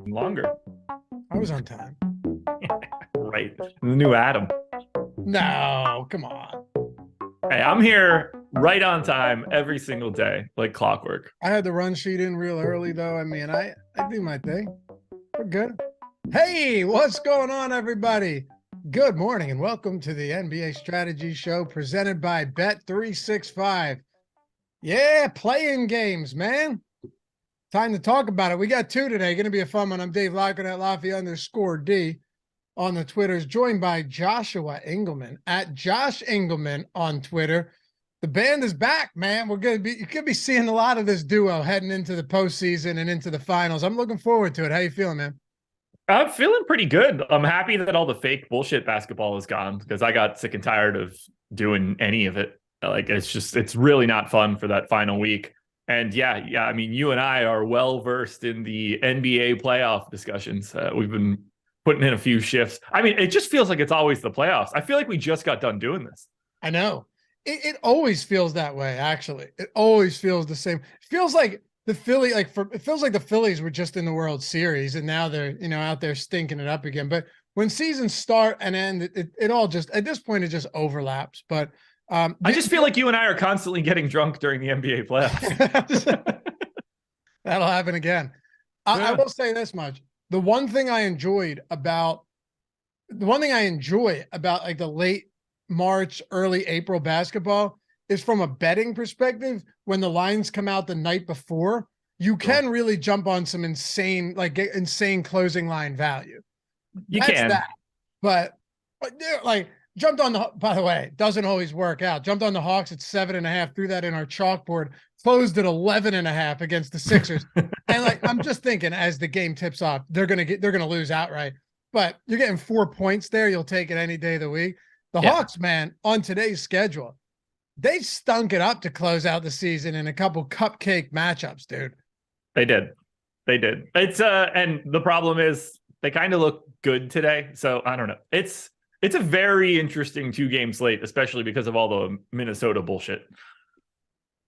Longer. I was on time. Right. The new Adam. No, come on. Hey, I'm here right on time every single day, like clockwork. I had the run sheet in real early, though. I mean, I do my thing. We're good. Hey, what's going on, everybody? Good morning and welcome to the NBA Strategy Show presented by Bet365. Yeah, playing games, man. Time to talk about it. We got two today. Going to be a fun one. I'm Dave Loughran at Lafayette_D on the Twitters, joined by Joshua Engleman at Josh Engleman on Twitter. The band is back, man. You could be seeing a lot of this duo heading into the postseason and into the finals. I'm looking forward to it. How you feeling, man? I'm feeling pretty good. I'm happy that all the fake bullshit basketball is gone because I got sick and tired of doing any of it. Like it's really not fun for that final week. And yeah. I mean, you and I are well versed in the NBA playoff discussions. We've been putting in a few shifts. I mean, it just feels like it's always the playoffs. I feel like we just got done doing this. I know. It always feels that way, actually. It always feels the same. It feels like the Philly, it feels like the Phillies were just in the World Series and now they're, out there stinking it up again. But when seasons start and end, it all just, at this point, it just overlaps. But I just feel like you and I are constantly getting drunk during the NBA playoffs. That'll happen again. I will say this much. The one thing I enjoy about like the late March, early April basketball is from a betting perspective. When the lines come out the night before, you can really jump on some insane closing line value. You can. That. But like jumped on by the way, doesn't always work out. Jumped on the Hawks at 7.5, threw that in our chalkboard, closed at 11.5 against the Sixers. And like, I'm just thinking as the game tips off, they're going to lose outright, but you're getting 4 points there. You'll take it any day of the week. The Hawks, man, on today's schedule, they stunk it up to close out the season in a couple cupcake matchups, dude. They did. It's and the problem is they kind of look good today. So I don't know. It's a very interesting 2-game slate, especially because of all the Minnesota bullshit.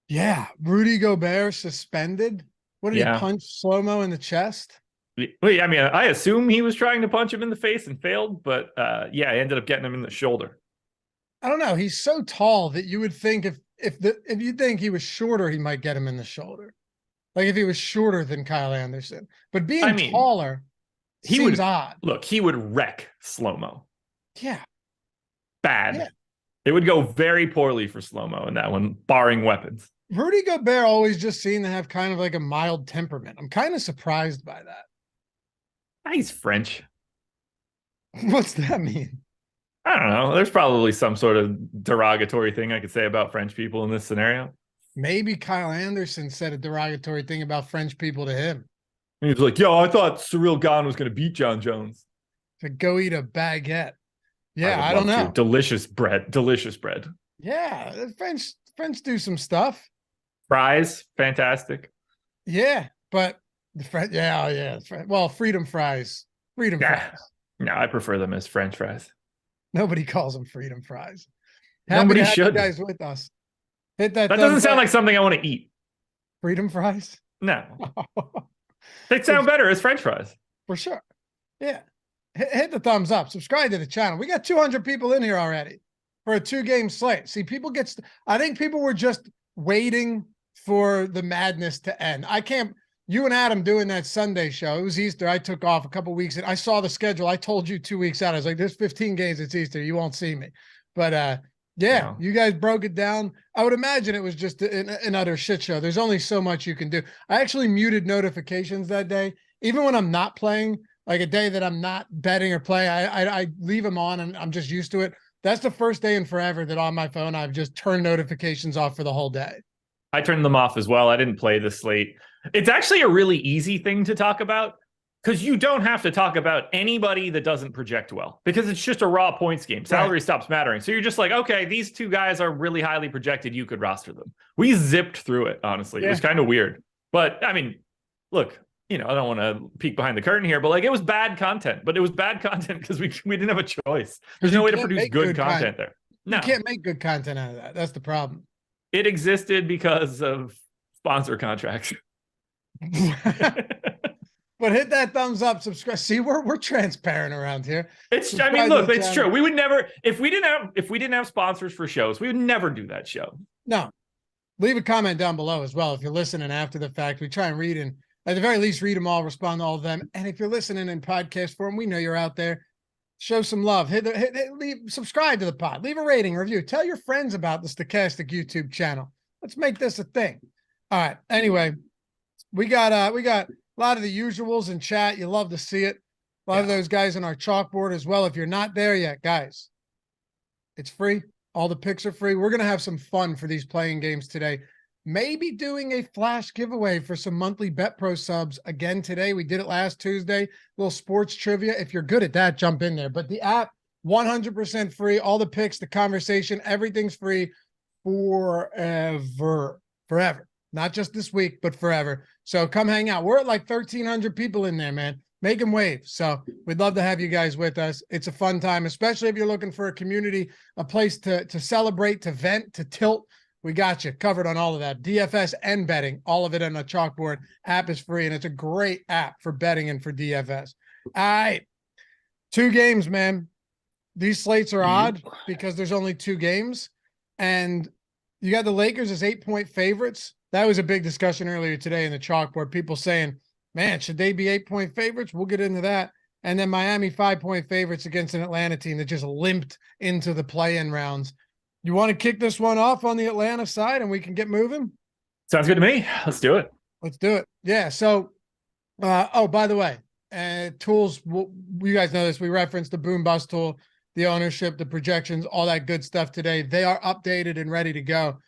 Yeah. Rudy Gobert suspended. What did he punch Slow-Mo in the chest? Well, I mean, I assume he was trying to punch him in the face and failed, but I ended up getting him in the shoulder. I don't know. He's so tall that you would think if you think he was shorter, he might get him in the shoulder. Like if he was shorter than Kyle Anderson, but being taller seems odd. Look, he would wreck Slow-Mo. Yeah. Bad. Yeah. It would go very poorly for Slow-Mo in that one, barring weapons. Rudy Gobert always just seemed to have kind of like a mild temperament. I'm kind of surprised by that. He's French. What's that mean? I don't know. There's probably some sort of derogatory thing I could say about French people in this scenario. Maybe Kyle Anderson said a derogatory thing about French people to him. And he was like, yo, I thought Cyril Gane was going to beat John Jones. To go eat a baguette. Yeah, I don't know. Delicious bread. Yeah, the French do some stuff. Fries, fantastic. Yeah, but the French, well, freedom fries. Fries. No, I prefer them as French fries. Nobody calls them freedom fries. Nobody should. You guys with us. Hit that. That doesn't sound like something I want to eat. Freedom fries? No. They sound better as French fries. For sure. Yeah. Hit the thumbs up. Subscribe to the channel. We got 200 people in here already for a 2-game slate. See, I think people were just waiting for the madness to end. You and Adam doing that Sunday show. It was Easter. I took off a couple weeks and I saw the schedule. I told you 2 weeks out. I was like, there's 15 games. It's Easter. You won't see me. But you guys broke it down. I would imagine it was just an utter shit show. There's only so much you can do. I actually muted notifications that day. Even when I'm not playing, like a day that I'm not betting or playing, I leave them on and I'm just used to it. That's the first day in forever that on my phone, I've just turned notifications off for the whole day. I turned them off as well. I didn't play the slate. It's actually a really easy thing to talk about because you don't have to talk about anybody that doesn't project well because it's just a raw points game. Salary stops mattering. So you're just like, okay, these two guys are really highly projected. You could roster them. We zipped through it, honestly. It was kind of weird. But, I mean, look, I don't want to peek behind the curtain here, but like it was bad content. But it was bad content because we didn't have a choice. There's no way to produce good content there. No. You can't make good content out of that. That's the problem. It existed because of sponsor contracts. But hit that thumbs up, subscribe. See, we're transparent around here. It's true. We would never, if we didn't have sponsors for shows, we would never do that show. No. Leave a comment down below as well if you're listening after the fact. We try and read and at the very least read them all, respond to all of them. And if you're listening in podcast form, we know you're out there. Show some love. Subscribe to the pod. Leave a rating, review. Tell your friends about the Stochastic YouTube channel. Let's make this a thing. All right. Anyway, we got a lot of the usuals in chat. You love to see it. A lot of those guys in our chalkboard as well. If you're not there yet, guys, it's free. All the picks are free. We're going to have some fun for these playing games today. maybe doing a flash giveaway for some monthly Bet Pro subs again today. We did it last Tuesday. Little sports trivia. If you're good at that, jump in there. But the app, 100% free. All the picks, the conversation, everything's free forever. Not just this week, but forever. So come hang out. We're at like 1,300 people in there, man. Making waves. So we'd love to have you guys with us. It's a fun time, especially if you're looking for a community, a place to celebrate, to vent, to tilt. We got you covered on all of that. DFS and betting, all of it on a chalkboard. App is free, and it's a great app for betting and for DFS. All right. 2 games, man. These slates are odd because there's only 2 games. And you got the Lakers as 8-point favorites. That was a big discussion earlier today in the chalkboard. People saying, man, should they be 8-point favorites? We'll get into that. And then Miami 5-point favorites against an Atlanta team that just limped into the play-in rounds. You want to kick this one off on the Atlanta side and we can get moving? Sounds good to me. Let's do it. Let's do it. Yeah. So, oh, by the way, tools, you guys know this. We referenced the Boom Bust tool, the ownership, the projections, all that good stuff today. They are updated and ready to go.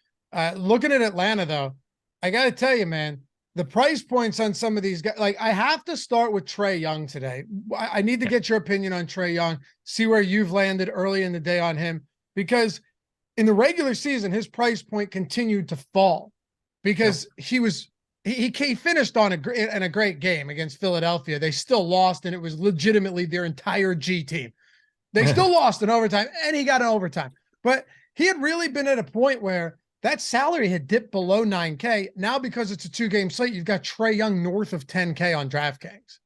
Looking at Atlanta, though, I got to tell you, man, the price points on some of these guys, like I have to start with Trae Young today. I need to get your opinion on Trae Young, see where you've landed early in the day on him, because in the regular season, his price point continued to fall because he finished on a great game against Philadelphia. They still lost, and it was legitimately their entire G team. They still lost in overtime, and he got an overtime. But he had really been at a point where that salary had dipped below $9K. Now, because it's a 2-game slate, you've got Trae Young north of $10K on DraftKings.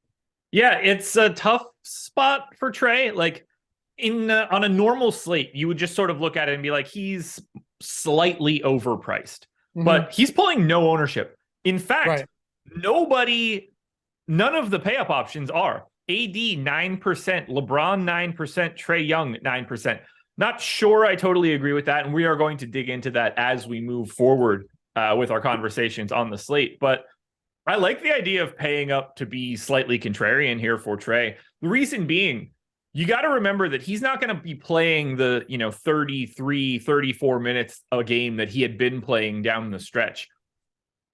Yeah, it's a tough spot for Trae. Like on a normal slate, you would just sort of look at it and be like, he's slightly overpriced, but he's pulling no ownership. In fact, none of the pay up options are. AD 9%, LeBron 9%, Trae Young 9%. Not sure I totally agree with that, and we are going to dig into that as we move forward with our conversations on the slate. But I like the idea of paying up to be slightly contrarian here for Trae. The reason being, you got to remember that he's not going to be playing the 33, 34 minutes a game that he had been playing down the stretch.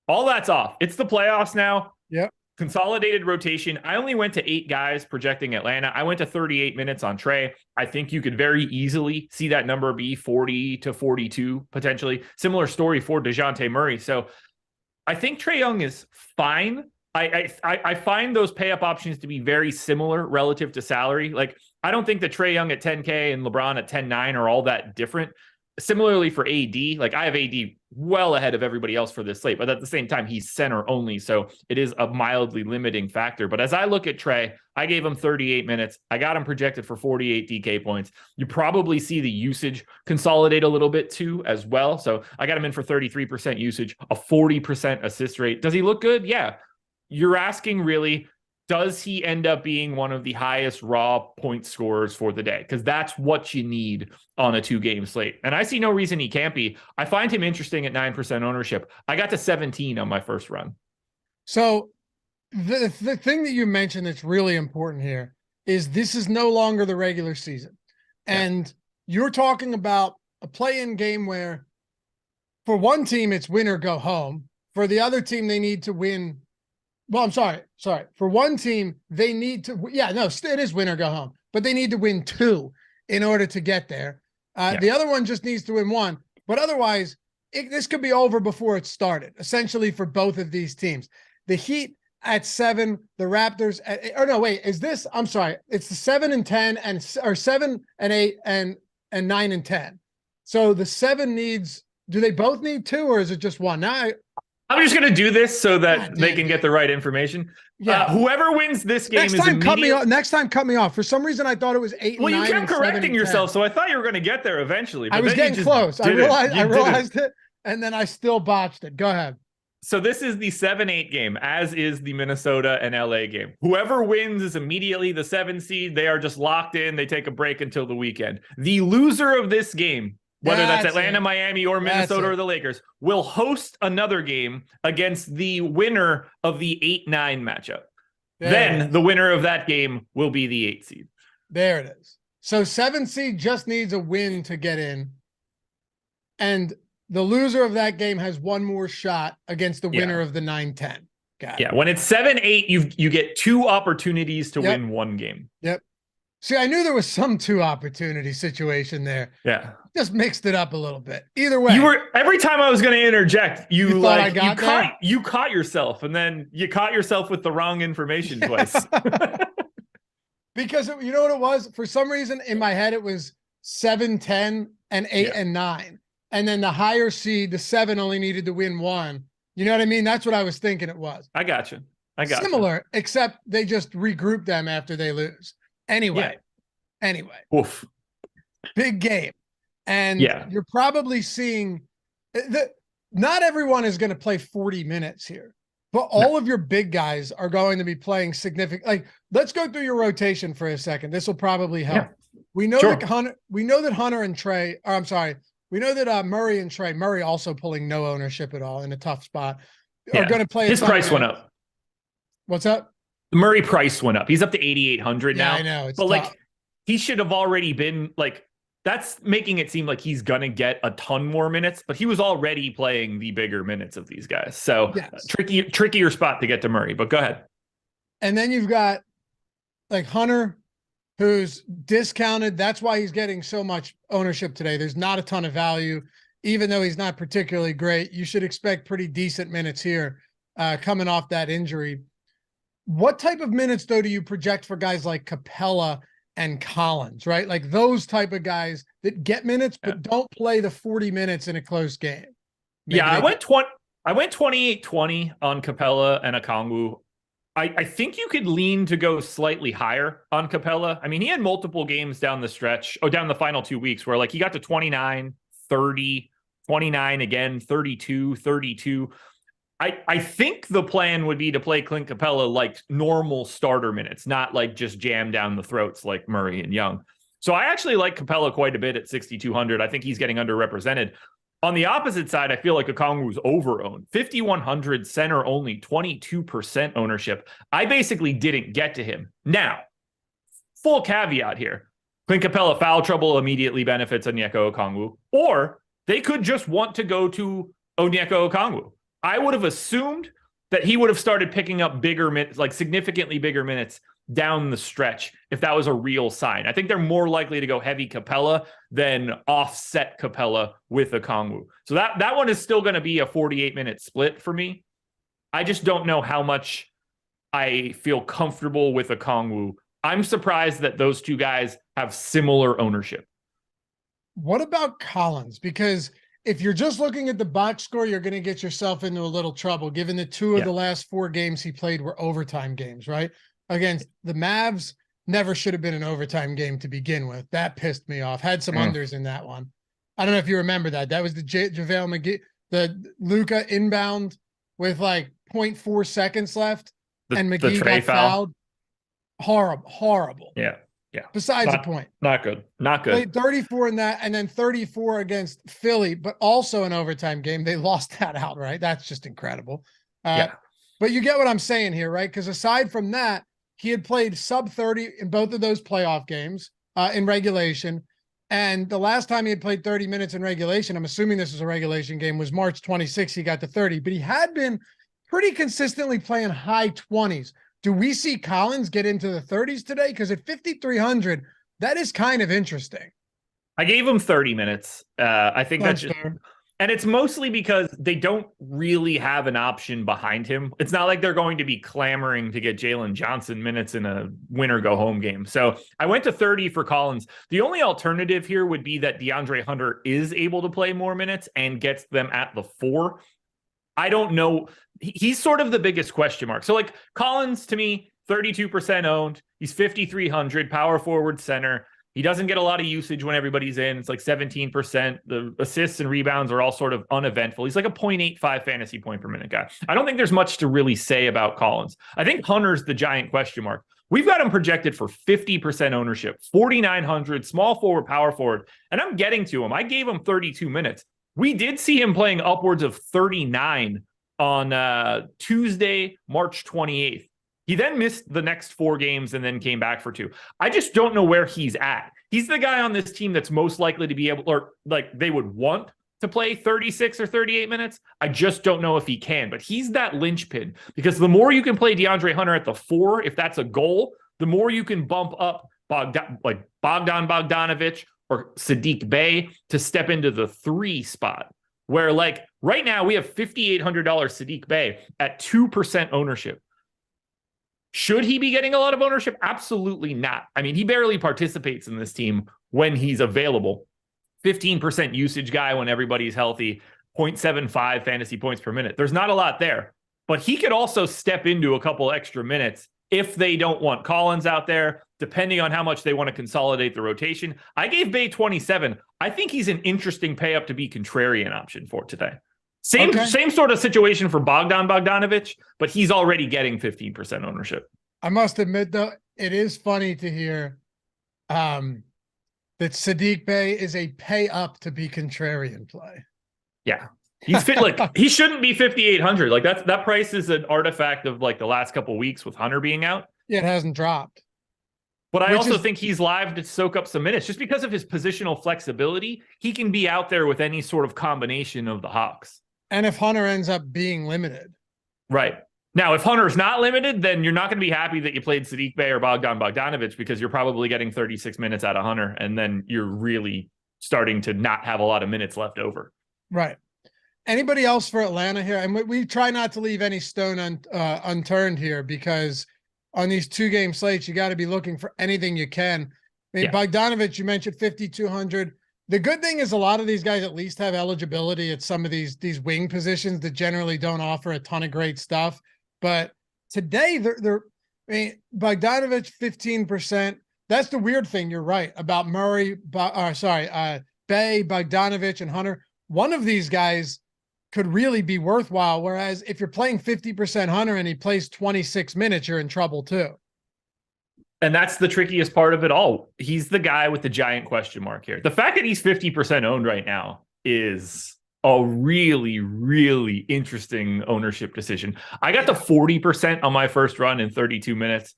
All that's off. It's the playoffs now. Yep. Consolidated rotation. I only went to 8 guys projecting Atlanta. I went to 38 minutes on Trae. I think you could very easily see that number be 40 to 42, potentially. Similar story for DeJounte Murray. So I think Trae Young is fine. I find those pay-up options to be very similar relative to salary. Like, I don't think that Trae Young at 10K and LeBron at 10.9 are all that different. Similarly for AD, like I have AD well ahead of everybody else for this slate, but at the same time, he's center only. So it is a mildly limiting factor. But as I look at Trae, I gave him 38 minutes. I got him projected for 48 DK points. You probably see the usage consolidate a little bit too as well. So I got him in for 33% usage, a 40% assist rate. Does he look good? Yeah. You're asking really, does he end up being one of the highest raw point scorers for the day? Because that's what you need on a 2-game slate. And I see no reason he can't be. I find him interesting at 9% ownership. I got to 17 on my first run. So the thing that you mentioned that's really important here is this is no longer the regular season. And you're talking about a play-in game where for one team, it's win or go home. For the other team, they need to win. Well, I'm sorry. For one team, they need to, it is win or go home, but they need to win 2 in order to get there. The other one just needs to win 1, but otherwise this could be over before it started, essentially for both of these teams. The Heat at 7, the Raptors I'm sorry. It's the 7 and 10 or 7 and 8 and 9 and 10. So the 7 needs, do they both need 2 or is it just 1? Now I'm just going to do this so that they can get the right information. Yeah. Whoever wins this game next time, cut me off. For some reason, I thought it was 8 and 9. Well, you kept correcting yourself, so I thought you were going to get there eventually. But I was getting close. I realized it, and then I still botched it. Go ahead. So this is the 7-8 game, as is the Minnesota and LA game. Whoever wins is immediately the 7 seed. They are just locked in. They take a break until the weekend. The loser of this game, whether that's Atlanta, Miami, or Minnesota or the Lakers, will host another game against the winner of the 8-9 matchup. Then the winner of that game will be the 8 seed. There it is. So 7 seed just needs a win to get in. And the loser of that game has one more shot against the winner of the 9-10. Got it. When it's 7-8, you get 2 opportunities to win one game. Yep. See, I knew there was some 2 opportunity situation there. Yeah. Just mixed it up a little bit. Either way. Every time I was going to interject, you caught yourself, and then you caught yourself with the wrong information twice. Because you know what it was? For some reason in my head, it was 7, 10, and 8 and 9. And then the higher seed, the 7 only needed to win 1. You know what I mean? That's what I was thinking it was. I got you. Similar, except they just regroup them after they lose. Anyway. Oof. Big game. And you're probably seeing not everyone is going to play 40 minutes here, but all of your big guys are going to be playing significant. Like, let's go through your rotation for a second. This will probably help. We know that Hunter and Trey, or I'm sorry, we know that Murray and Trey, Murray also pulling no ownership at all in a tough spot, are going to play. His price went up. What's up? Murray price went up. He's up to 8,800 now. I know. But like, he should have already been like, that's making it seem like he's going to get a ton more minutes, but he was already playing the bigger minutes of these guys. So trickier spot to get to Murray, but go ahead. And then you've got like Hunter, who's discounted. That's why he's getting so much ownership today. There's not a ton of value, even though he's not particularly great. You should expect pretty decent minutes here coming off that injury. What type of minutes, though, do you project for guys like Capella and Collins, right? Like those type of guys that get minutes, but don't play the 40 minutes in a close game. I went 28-20 on Capella and Okongwu. I think you could lean to go slightly higher on Capella. I mean, he had multiple games down the stretch, down the final 2 weeks where like he got to 29, 30, 29 again, 32, 32. I think the plan would be to play Clint Capella like normal starter minutes, not like just jam down the throats like Murray and Young. So I actually like Capella quite a bit at 6,200. I think he's getting underrepresented. On the opposite side, I feel like Okongwu's over-owned. 5,100 center only, 22% ownership. I basically didn't get to him. Now, full caveat here. Clint Capella foul trouble immediately benefits Onyeka Okongwu, or they could just want to go to Onyeka Okongwu. I would have assumed that he would have started picking up bigger minutes, like significantly bigger minutes down the stretch if that was a real sign. I think they're more likely to go heavy Capella than offset Capella with Okongwu. So that one is still going to be a 48-minute split for me. I just don't know how much I feel comfortable with Okongwu. I'm surprised that those two guys have similar ownership. What about Collins? Because if you're just looking at the box score, you're going to get yourself into a little trouble, given that 2 of the last 4 games he played were overtime games, right? Against the Mavs, never should have been an overtime game to begin with. That pissed me off. Had some unders in that one. I don't know if you remember that. That was the JaVale McGee, the Luka inbound with like 0.4 seconds left, and McGee got fouled. Horrible. Yeah. Besides the point. Not good. Played 34 in that, and then 34 against Philly, but also an overtime game. They lost that outright. That's just incredible. But you get what I'm saying here, right? Because aside from that, he had played sub 30 in both of those playoff games in regulation. And the last time he had played 30 minutes in regulation, I'm assuming this was a regulation game, was March 26. He got to 30, but he had been pretty consistently playing high 20s. Do we see Collins get into the 30s today? Because at 5,300, that is kind of interesting. I gave him 30 minutes. I think that's fair. And it's mostly because they don't really have an option behind him. It's not like they're going to be clamoring to get Jalen Johnson minutes in a win-or-go-home game. So I went to 30 for Collins. The only alternative here would be that DeAndre Hunter is able to play more minutes and gets them at the 4. I don't know. He's sort of the biggest question mark. So like Collins, to me, 32% owned. He's 5,300 power forward center. He doesn't get a lot of usage when everybody's in. It's like 17%. The assists and rebounds are all sort of uneventful. He's like a 0.85 fantasy point per minute guy. I don't think there's much to really say about Collins. I think Hunter's the giant question mark. We've got him projected for 50% ownership, 4,900, small forward, power forward, and I'm getting to him. I gave him 32 minutes. We did see him playing upwards of 39 on Tuesday, March 28th. He then missed the next 4 games and then came back for 2. I just don't know where he's at. He's the guy on this team that's most likely to be able, or like they would want to play 36 or 38 minutes. I just don't know if he can, but he's that linchpin because the more you can play DeAndre Hunter at the 4, if that's a goal, the more you can bump up Bogdan Bogdanovic or Saddiq Bey to step into the 3 spot. Where like right now we have $5,800 Saddiq Bey at 2% ownership. Should he be getting a lot of ownership? Absolutely not. I mean, he barely participates in this team when he's available. 15% usage guy when everybody's healthy, 0.75 fantasy points per minute. There's not a lot there, but he could also step into a couple extra minutes if they don't want Collins out there, depending on how much they want to consolidate the rotation. I gave Bey 27. I think he's an interesting pay up to be contrarian option for today. Same sort of situation for Bogdan Bogdanovic, but he's already getting 15% ownership. I must admit, though, it is funny to hear that Saddiq Bey is a pay up to be contrarian play. Yeah. He's fit like he shouldn't be 5,800. Like that price is an artifact of like the last couple of weeks with Hunter being out. Yeah, it hasn't dropped. But I also think he's live to soak up some minutes just because of his positional flexibility. He can be out there with any sort of combination of the Hawks. And if Hunter ends up being limited. Right. Now, if Hunter's not limited, then you're not going to be happy that you played Saddiq Bey or Bogdan Bogdanovic because you're probably getting 36 minutes out of Hunter, and then you're really starting to not have a lot of minutes left over. Right. Anybody else for Atlanta here? And we try not to leave any stone unturned here because on these 2-game slates, you got to be looking for anything you can. I mean, Bogdanovic, you mentioned 5,200. The good thing is a lot of these guys at least have eligibility at some of these wing positions that generally don't offer a ton of great stuff. But today, I mean, Bogdanovic 15%. That's the weird thing. You're right about Murray. Bey, Bogdanovic, and Hunter. One of these guys could really be worthwhile. Whereas if you're playing 50% Hunter and he plays 26 minutes, you're in trouble too. And that's the trickiest part of it all. He's the guy with the giant question mark here. The fact that he's 50% owned right now is a really, really interesting ownership decision. I got to 40% on my first run in 32 minutes.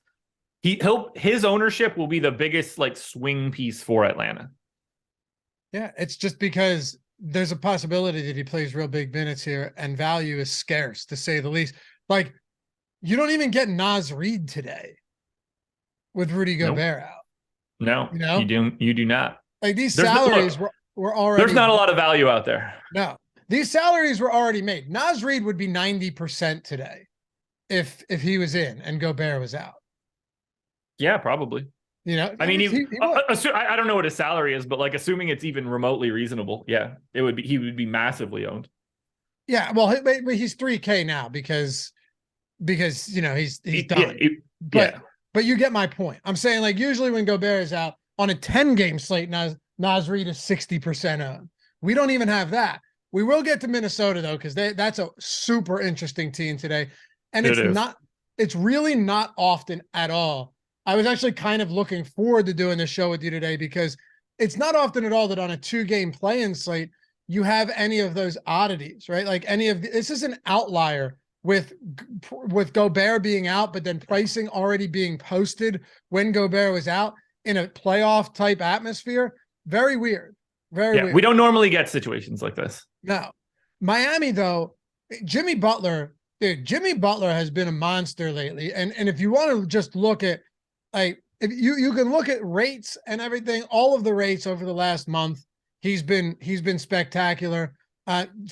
His ownership will be the biggest like swing piece for Atlanta. Yeah, it's just because there's a possibility that he plays real big minutes here and value is scarce to say the least. Like you don't even get Naz Reid today with Rudy Gobert out. No, you do not. Like these salaries were already. There's not a lot of value out there. No, these salaries were already made. Naz Reid would be 90% today if he was in and Gobert was out. Yeah, probably. You know, I mean, I don't know what his salary is, but like assuming it's even remotely reasonable, yeah, he would be massively owned. Yeah, well, he's 3K now because you know he's done. But you get my point. I'm saying like usually when Gobert is out on a 10-game slate, Naz Reid is 60% owned. We don't even have that. We will get to Minnesota though, because that's a super interesting team today. And it's really not often at all. I was actually kind of looking forward to doing this show with you today because it's not often at all that on a 2-game play-in slate, you have any of those oddities, right? Like this is an outlier with Gobert being out, but then pricing already being posted when Gobert was out in a playoff type atmosphere. Very weird. Very weird. We don't normally get situations like this. No. Miami though, Jimmy Butler has been a monster lately. And if you want to just look at like, if you can look at rates and everything, all of the rates over the last month, he's been spectacular.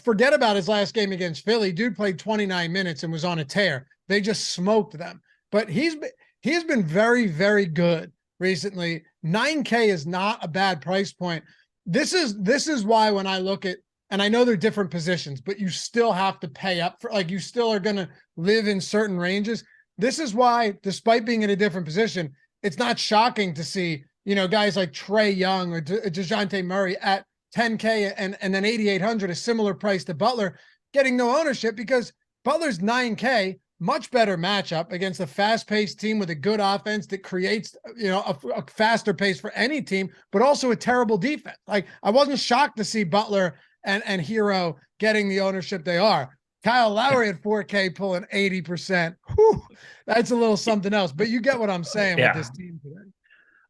Forget about his last game against Philly. Dude played 29 minutes and was on a tear. They just smoked them. But he's been very, very good recently. 9K is not a bad price point. This is why when I look at, and I know they're different positions, but you still have to pay up for, like, you still are going to live in certain ranges. This is why, despite being in a different position, it's not shocking to see, you know, guys like Trae Young or DeJounte Murray at 10K and then 8,800, a similar price to Butler, getting no ownership because Butler's 9K, much better matchup against a fast-paced team with a good offense that creates, you know, a faster pace for any team, but also a terrible defense. Like, I wasn't shocked to see Butler and Hero getting the ownership they are. Kyle Lowry at 4K pulling 80%. Whew, that's a little something else, but you get what I'm saying with this team today.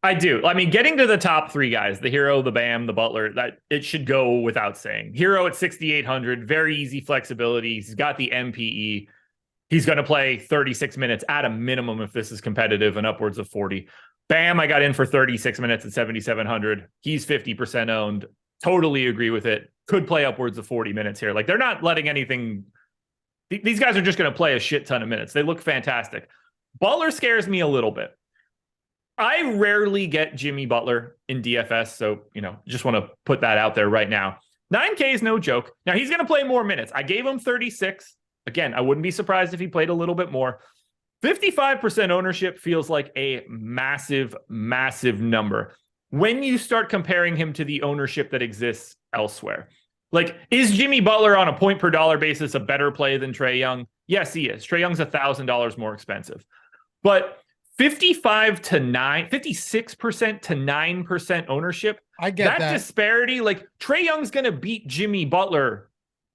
I do. I mean, getting to the top three guys, the Hero, the Bam, the Butler, that it should go without saying. Hero at 6,800, very easy flexibility. He's got the MPE. He's going to play 36 minutes at a minimum if this is competitive and upwards of 40. Bam, I got in for 36 minutes at 7,700. He's 50% owned. Totally agree with it. Could play upwards of 40 minutes here. Like, they're not letting anything. These guys are just going to play a shit ton of minutes. They look fantastic. Butler scares me a little bit. I rarely get Jimmy Butler in DFS, so, just want to put that out there right now. 9K is no joke. Now, he's going to play more minutes. I gave him 36. Again, I wouldn't be surprised if he played a little bit more. 55% ownership feels like a massive, massive number when you start comparing him to the ownership that exists elsewhere. Like, is Jimmy Butler on a point per dollar basis a better play than Trae Young? Yes, he is. Trae Young's $1,000 more expensive. But 56% to 9% ownership. I get that disparity. Like, Trae Young's going to beat Jimmy Butler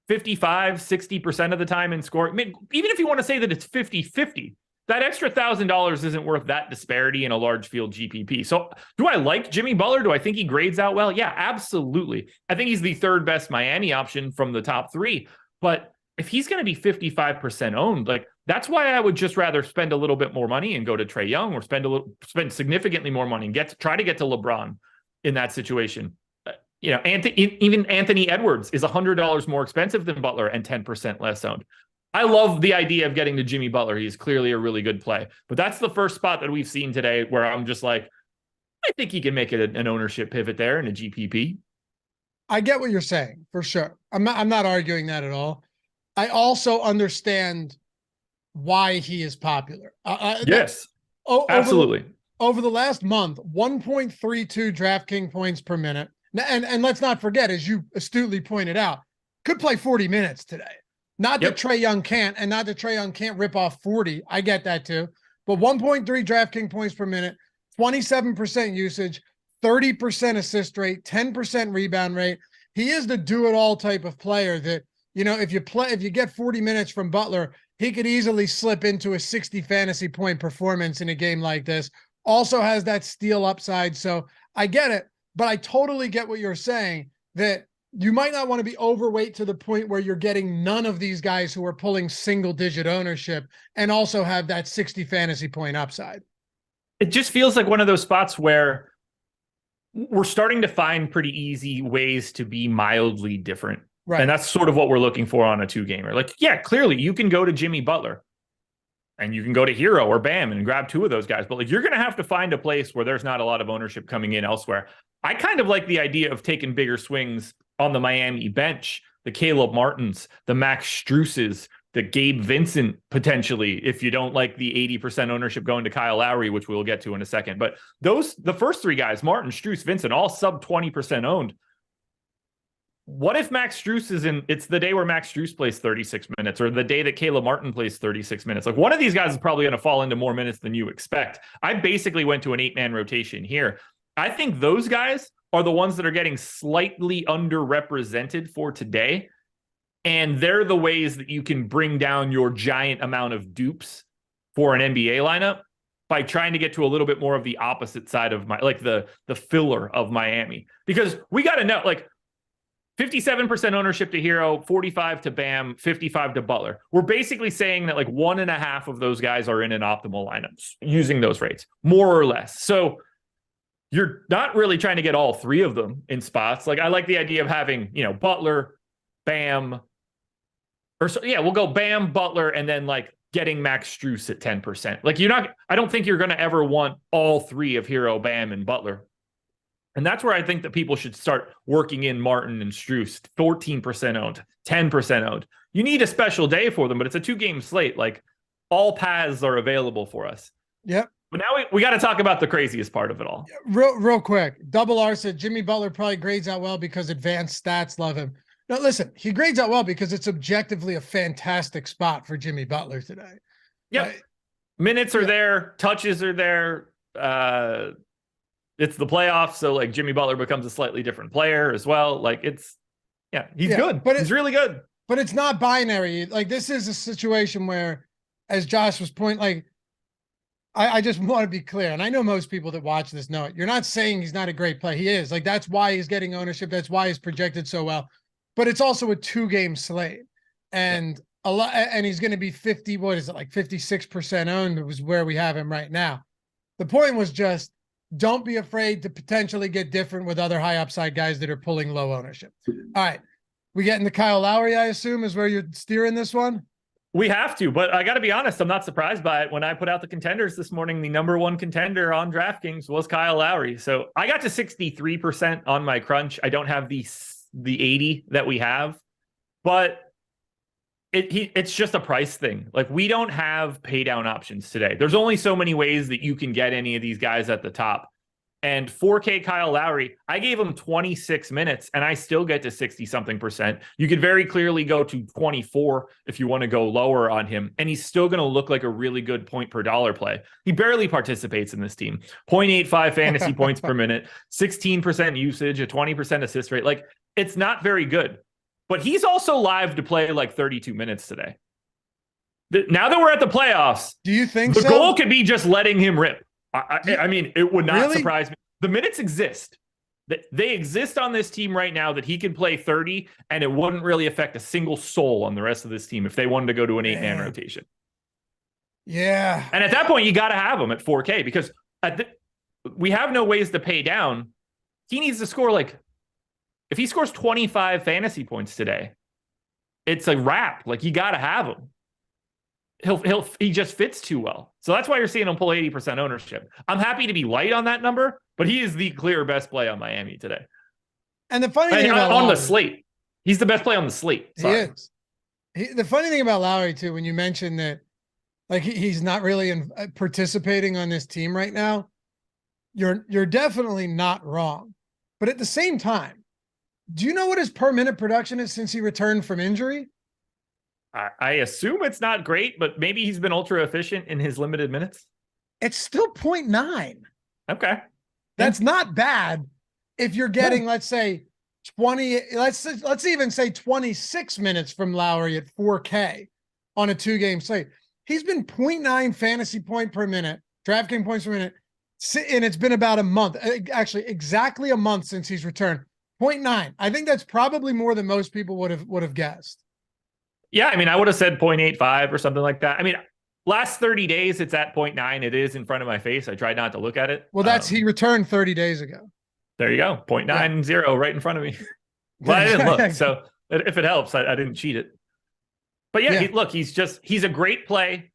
60% of the time in scoring. I mean, even if you want to say that it's 50-50, that extra $1,000 isn't worth that disparity in a large field GPP. So do I like Jimmy Butler? Do I think he grades out well? Yeah, absolutely. I think he's the third best Miami option from the top three. But if he's going to be 55% owned, like, that's why I would just rather spend a little bit more money and go to Trae Young, or spend significantly more money and try to get to LeBron in that situation. Even Anthony Edwards is $100 more expensive than Butler and 10% less owned. I love the idea of getting to Jimmy Butler. He's clearly a really good play, but that's the first spot that we've seen today where I'm just like, I think he can make it an ownership pivot there in a GPP. I get what you're saying for sure. I'm not arguing that at all. I also understand why he is popular. Yes, absolutely. Over the last month, 1.32 DraftKings points per minute. And let's not forget, as you astutely pointed out, could play 40 minutes today. Not that Trae Young can't, and not that Trae Young can't rip off 40. I get that too. But 1.3 DraftKings points per minute, 27% usage, 30% assist rate, 10% rebound rate. He is the do-it-all type of player that, if you get 40 minutes from Butler, he could easily slip into a 60 fantasy point performance in a game like this. Also has that steal upside. So I get it, but I totally get what you're saying, that you might not want to be overweight to the point where you're getting none of these guys who are pulling single digit ownership and also have that 60 fantasy point upside. It just feels like one of those spots where we're starting to find pretty easy ways to be mildly different. Right. And that's sort of what we're looking for on a two gamer. Like, yeah, clearly you can go to Jimmy Butler and you can go to Hero or Bam and grab two of those guys, but like, you're going to have to find a place where there's not a lot of ownership coming in elsewhere. I kind of like the idea of taking bigger swings on the Miami bench, the Caleb Martins, the Max Struces, the Gabe Vincent, potentially, if you don't like the 80% ownership going to Kyle Lowry, which we'll get to in a second. But the first three guys, Martin, Strus, Vincent, all sub 20% owned. What if Max Strus it's the day where Max Strus plays 36 minutes, or the day that Caleb Martin plays 36 minutes? Like, one of these guys is probably going to fall into more minutes than you expect. I basically went to an 8-man rotation here. I think those guys are the ones that are getting slightly underrepresented for today. And they're the ways that you can bring down your giant amount of dupes for an NBA lineup by trying to get to a little bit more of the opposite side of the filler of Miami. Because we got to know, like, 57% ownership to Hero, 45 to Bam, 55 to Butler. We're basically saying that like 1.5 of those guys are in an optimal lineup using those rates, more or less. So you're not really trying to get all three of them in spots. Like, I like the idea of having, Butler, Bam, we'll go Bam, Butler, and then like getting Max Strus at 10%. Like, I don't think you're going to ever want all three of Hero, Bam, and Butler. And that's where I think that people should start working in Martin and Strus, 14% owned, 10% owned. You need a special day for them, but it's a 2-game slate. Like, all paths are available for us. Yep. But now we got to talk about the craziest part of it all. Real quick. Double R said Jimmy Butler probably grades out well because advanced stats love him. No, listen, he grades out well because it's objectively a fantastic spot for Jimmy Butler today. Yep. Minutes are there. Touches are there. It's the playoffs, so like Jimmy Butler becomes a slightly different player as well. Like, he's good, but he's really good. But it's not binary. Like, this is a situation where, as Josh was pointing, like, I just want to be clear. And I know most people that watch this know it. You're not saying he's not a great play. He is. Like, that's why he's getting ownership. That's why he's projected so well. But it's also a 2-game slate. And a lot, and he's going to be 50, what is it, like 56% owned was where we have him right now. The point was just, don't be afraid to potentially get different with other high upside guys that are pulling low ownership. All right. We get into Kyle Lowry, I assume, is where you're steering this one. We have to, but I got to be honest, I'm not surprised by it. When I put out the contenders this morning, the number one contender on DraftKings was Kyle Lowry. So I got to 63% on my crunch. I don't have the 80 that we have, but it's just a price thing. Like, we don't have pay down options today. There's only so many ways that you can get any of these guys at the top. And 4K Kyle Lowry, I gave him 26 minutes and I still get to 60 something percent. You could very clearly go to 24 if you want to go lower on him. And he's still going to look like a really good point per dollar play. He barely participates in this team. 0.85 fantasy points per minute, 16% usage, a 20% assist rate. Like, it's not very good, but he's also live to play like 32 minutes today. Now that we're at the playoffs, do you think the goal could be just letting him rip? I mean, it would not surprise me. The minutes exist. They exist on this team right now that he can play 30, and it wouldn't really affect a single soul on the rest of this team if they wanted to go to an 8-man rotation. Yeah. And at that point, you got to have him at 4K because we have no ways to pay down. He needs to score, like, if he scores 25 fantasy points today, it's a wrap. Like, you got to have him. He just fits too well. So that's why you're seeing him pull 80% ownership. I'm happy to be light on that number, but he is the clear best play on Miami today. And the funny thing about on Lowry, the slate, he's the best play on the slate. Sorry. He is. The funny thing about Lowry too, when you mentioned that, like, he's not really participating on this team right now, you're definitely not wrong. But at the same time, do you know what his per minute production is since he returned from injury? I assume it's not great, but maybe he's been ultra efficient in his limited minutes. It's still 0.9. Okay. That's not bad. If you're getting, let's say 20, let's even say 26 minutes from Lowry at 4K on a 2-game slate. He's been 0.9 fantasy point per minute, DraftKings points per minute. And it's been about a month, actually exactly a month since he's returned. 0.9. I think that's probably more than most people would have guessed. Yeah, I mean, I would have said 0.85 or something like that. I mean, last 30 days, it's at 0.9. It is in front of my face. I tried not to look at it. Well, he returned 30 days ago. There you go. 0.90 right in front of me. Well, I didn't look. So if it helps, I didn't cheat it. But yeah, look, he's a great play,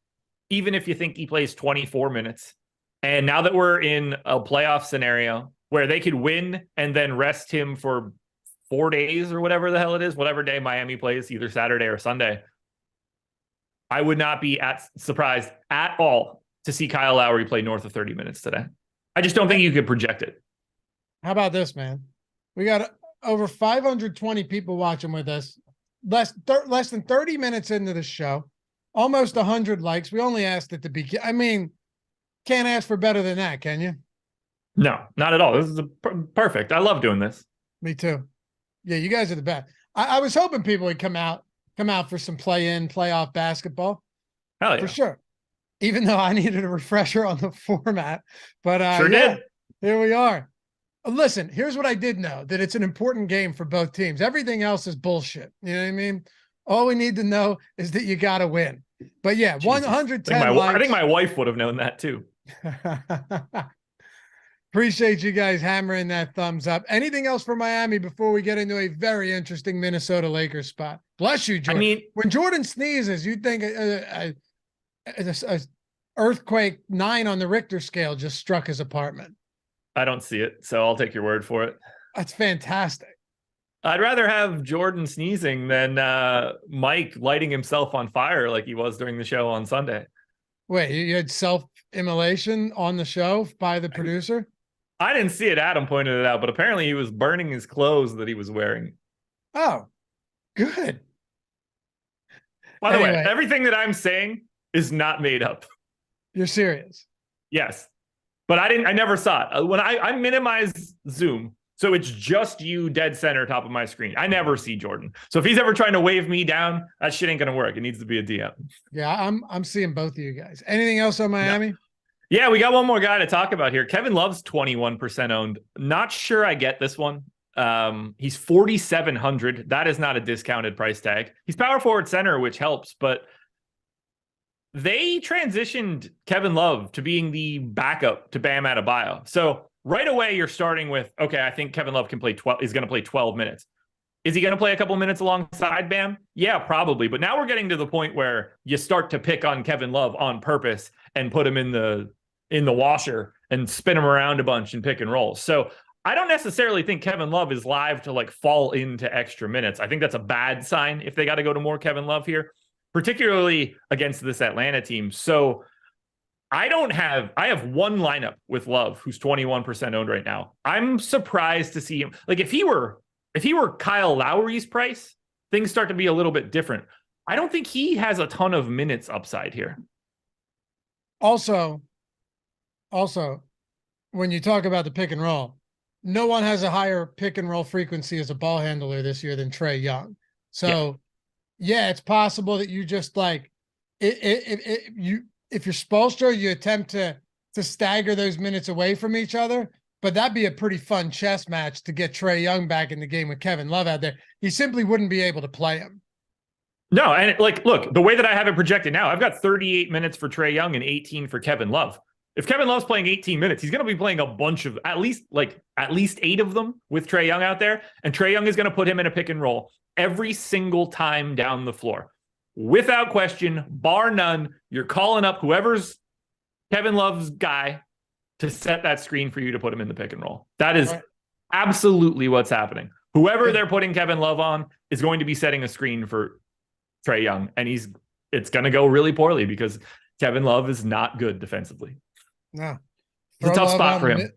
even if you think he plays 24 minutes. And now that we're in a playoff scenario where they could win and then rest him for 4 days or whatever the hell it is, whatever day Miami plays, either Saturday or Sunday, I would not be surprised at all to see Kyle Lowry play north of 30 minutes today. I just don't think you could project it. How about this, man? We got over 520 people watching with us. Less than 30 minutes into the show, almost 100 likes. We only asked at the beginning. I mean, can't ask for better than that, can you? No, not at all. This is perfect. I love doing this. Me too. Yeah, you guys are the best. I was hoping people would come out for some playoff basketball. Hell yeah. For sure. Even though I needed a refresher on the format. But sure did. Here we are. Listen, here's what I did know, that it's an important game for both teams. Everything else is bullshit. You know what I mean? All we need to know is that you got to win. But yeah, Jesus. 110 likes. I think my wife would have known that too. Appreciate you guys hammering that thumbs up. Anything else for Miami before we get into a very interesting Minnesota Lakers spot? Bless you, Jordan. I mean, when Jordan sneezes, you'd think a earthquake 9 on the Richter scale just struck his apartment. I don't see it, so I'll take your word for it. That's fantastic. I'd rather have Jordan sneezing than Mike lighting himself on fire like he was during the show on Sunday. Wait, you had self-immolation on the show by the producer? I didn't see it. Adam pointed it out, but apparently he was burning his clothes that he was wearing. Oh, good. By the way, everything that I'm saying is not made up. You're serious? Yes. But I never saw it. When I minimize Zoom, so it's just you dead center top of my screen. I never see Jordan. So if he's ever trying to wave me down, that shit ain't going to work. It needs to be a DM. Yeah, I'm seeing both of you guys. Anything else on Miami? Yeah, we got one more guy to talk about here. Kevin Love's 21% owned. Not sure I get this one. He's 4,700. That is not a discounted price tag. He's power forward center, which helps, but they transitioned Kevin Love to being the backup to Bam Adebayo. So right away, you're starting with, okay, I think Kevin Love can play 12. He's going to play 12 minutes. Is he going to play a couple minutes alongside Bam? Yeah, probably. But now we're getting to the point where you start to pick on Kevin Love on purpose and put him in the washer and spin him around a bunch and pick and roll. So I don't necessarily think Kevin Love is live to like fall into extra minutes. I think that's a bad sign if they got to go to more Kevin Love here, particularly against this Atlanta team. So I have one lineup with Love who's 21% owned right now. I'm surprised to see him. Like if he were Kyle Lowry's price, things start to be a little bit different. I don't think he has a ton of minutes upside here. Also, when you talk about the pick and roll, no one has a higher pick and roll frequency as a ball handler this year than Trae Young. So yeah, it's possible that you just like if you're Spoelstra, you attempt to stagger those minutes away from each other. But that'd be a pretty fun chess match to get Trae Young back in the game with Kevin Love out there. He simply wouldn't be able to play him. No, and look, the way that I have it projected now, I've got 38 minutes for Trae Young and 18 for Kevin Love. If Kevin Love's playing 18 minutes, he's going to be playing a bunch of at least 8 of them with Trae Young out there. And Trae Young is going to put him in a pick and roll every single time down the floor. Without question, bar none, you're calling up whoever's Kevin Love's guy to set that screen for you to put him in the pick and roll. That is absolutely what's happening. Whoever they're putting Kevin Love on is going to be setting a screen for Trae Young, and it's going to go really poorly because Kevin Love is not good defensively. No. It's a tough spot for him.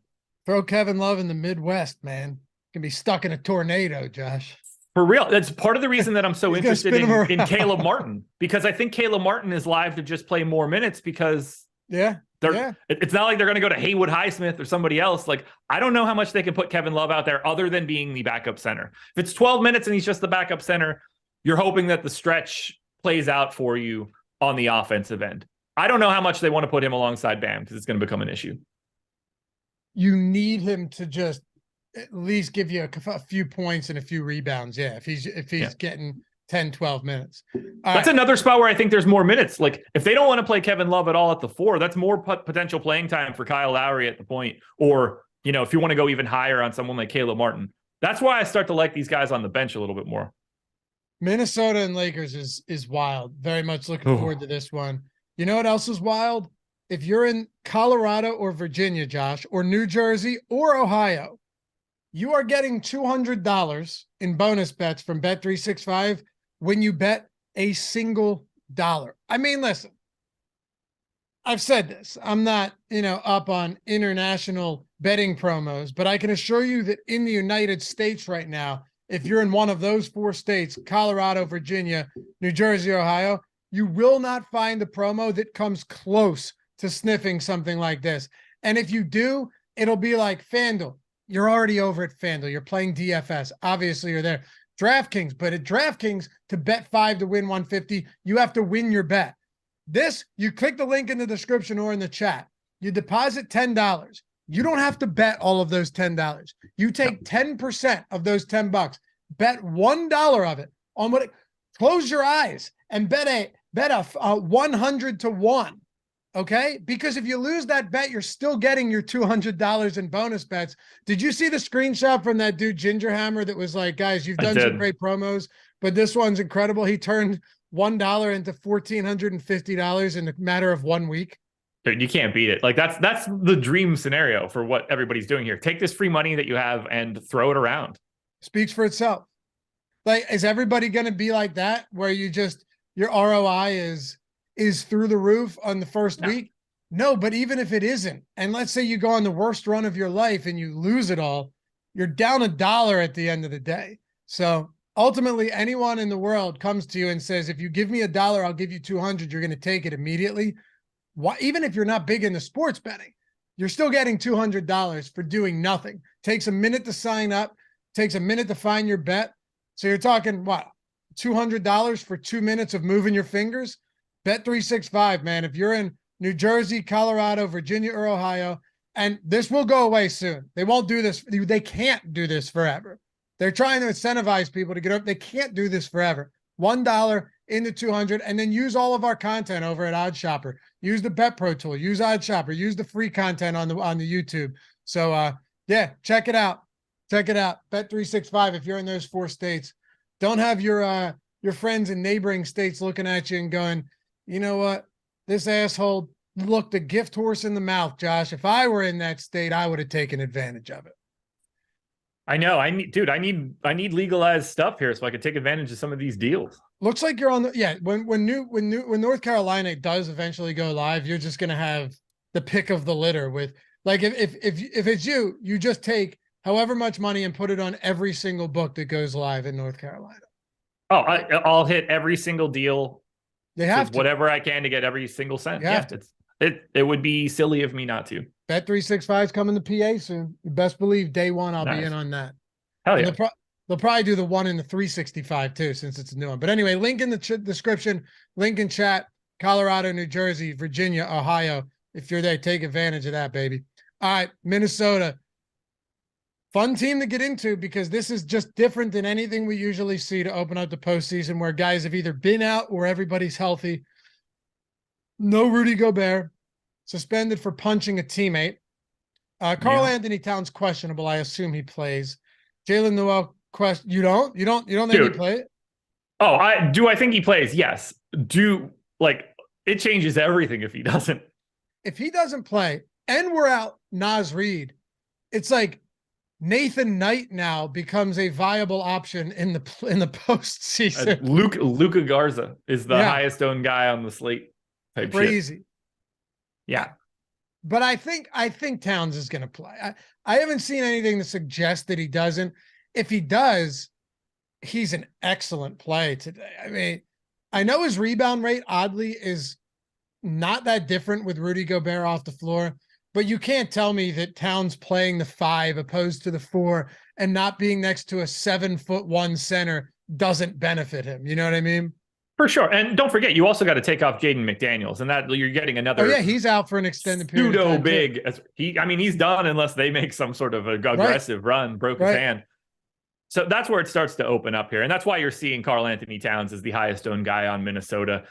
Throw Kevin Love in the Midwest, man. Can be stuck in a tornado, Josh. For real. That's part of the reason that I'm so interested in Caleb Martin, because I think Caleb Martin is live to just play more minutes because it's not like they're going to go to Haywood Highsmith or somebody else. Like, I don't know how much they can put Kevin Love out there other than being the backup center. If it's 12 minutes and he's just the backup center, you're hoping that the stretch plays out for you on the offensive end. I don't know how much they want to put him alongside Bam because it's going to become an issue. You need him to just at least give you a few points and a few rebounds. Yeah, if he's getting 10, 12 minutes. That's another spot where I think there's more minutes. Like if they don't want to play Kevin Love at all at the 4, that's more potential playing time for Kyle Lowry at the point. Or, if you want to go even higher on someone like Caleb Martin. That's why I start to like these guys on the bench a little bit more. Minnesota and Lakers is wild. Very much looking forward to this one. You know what else is wild? If you're in Colorado or Virginia, Josh, or New Jersey or Ohio, you are getting $200 in bonus bets from Bet365 when you bet a single dollar. I mean, listen, I've said this. I'm not, up on international betting promos, but I can assure you that in the United States right now, if you're in one of those 4 states, Colorado, Virginia, New Jersey, Ohio, you will not find the promo that comes close to sniffing something like this. And if you do, it'll be like FanDuel. You're already over at FanDuel. You're playing DFS. Obviously, you're there. DraftKings, but at DraftKings, to bet 5 to win 150, you have to win your bet. This, you click the link in the description or in the chat. You deposit $10. You don't have to bet all of those $10. You take 10% of those $10, bet $1 of it on close your eyes and bet a 100 to 1. Okay? Because if you lose that bet, you're still getting your $200 in bonus bets. Did you see the screenshot from that dude Gingerhammer that was like, guys, you've done some great promos, but this one's incredible. He turned $1 into $1,450 in a matter of 1 week. Dude, you can't beat it. Like that's the dream scenario for what everybody's doing here. Take this free money that you have and throw it around. Speaks for itself. Like, is everybody going to be like that where your ROI is through the roof on the first week? No, but even if it isn't, and let's say you go on the worst run of your life and you lose it all, you're down $1 at the end of the day. So ultimately, anyone in the world comes to you and says, if you give me $1, I'll give you 200, you're going to take it immediately. Why, even if you're not big into sports betting, you're still getting $200 for doing nothing. Takes a minute to sign up, takes a minute to find your bet. So you're talking, what, $200 for 2 minutes of moving your fingers? Bet365, man. If you're in New Jersey, Colorado, Virginia, or Ohio. And this will go away soon. They won't do this. They can't do this forever. They're trying to incentivize people to get up. They can't do this forever. $1 into 200, and then use all of our content over at OddsShopper. Use the Bet Pro tool. Use OddsShopper. Use the free content on the YouTube. So yeah, check it out. Check it out. Bet365 if you're in those 4 states. Don't have your friends in neighboring states looking at you and going, you know what? This asshole looked a gift horse in the mouth, Josh. If I were in that state, I would have taken advantage of it. I know. I need legalized stuff here so I could take advantage of some of these deals. Looks like you're on the when North Carolina does eventually go live, you're just gonna have the pick of the litter with like if it's you just take however much money and put it on every single book that goes live in North Carolina. Oh, I'll hit every single deal. They have whatever I can to get every single cent. Yeah, it would be silly of me not to. Bet365 is coming to PA soon. You best believe day one I'll be in on that. Hell yeah. They'll probably do the one in the 365 too, since it's a new one. But anyway, link in the description, link in chat. Colorado, New Jersey, Virginia, Ohio. If you're there, take advantage of that, baby. All right, Minnesota. Fun team to get into because this is just different than anything we usually see to open up the postseason where guys have either been out or everybody's healthy. No Rudy Gobert, suspended for punching a teammate. Karl Anthony Towns questionable. I assume he plays. Jalen Noel you don't think he plays? Oh, I think he plays. Yes. It changes everything if he doesn't. If he doesn't play and we're out Naz Reid, it's like Nathan Knight now becomes a viable option in the postseason. Luka Garza is the highest owned guy on the slate. Crazy. Shit. Yeah. But I think Towns is going to play. I haven't seen anything to suggest that he doesn't. If he does, he's an excellent play today. I mean, I know his rebound rate, oddly, is not that different with Rudy Gobert off the floor, but you can't tell me that Towns playing the 5 opposed to the 4 and not being next to a 7'1" center doesn't benefit him. You know what I mean? For sure. And don't forget, you also got to take off Jaden McDaniels, and that you're getting another. Oh, yeah, he's out for an extended period. Pseudo big. He's done unless they make some sort of aggressive run, broke his hand. So that's where it starts to open up here. And that's why you're seeing Karl Anthony Towns as the highest owned guy on Minnesota.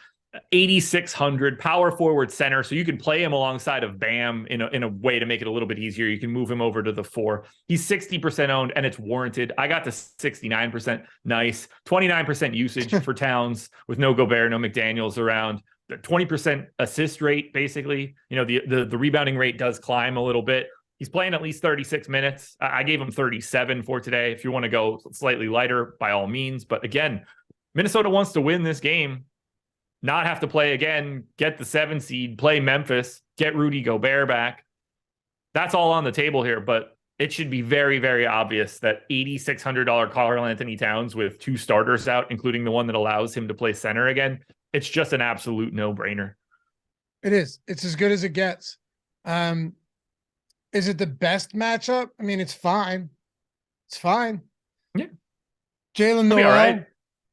8,600 power forward center. So you can play him alongside of Bam in a way to make it a little bit easier. You can move him over to the 4. He's 60% owned and it's warranted. I got to 69%. Nice. 29% usage for Towns with no Gobert, no McDaniels around. 20% assist rate, basically. The rebounding rate does climb a little bit. He's playing at least 36 minutes. I gave him 37 for today. If you want to go slightly lighter, by all means. But again, Minnesota wants to win this game. Not have to play again, get the 7 seed, play Memphis, get Rudy Gobert back. That's all on the table here, but it should be very, very obvious that $8,600 Karl Anthony Towns with 2 starters out, including the one that allows him to play center again, it's just an absolute no-brainer. It is. It's as good as it gets. Is it the best matchup? I mean, it's fine. It's fine. Yeah. Jalen Noel. Right.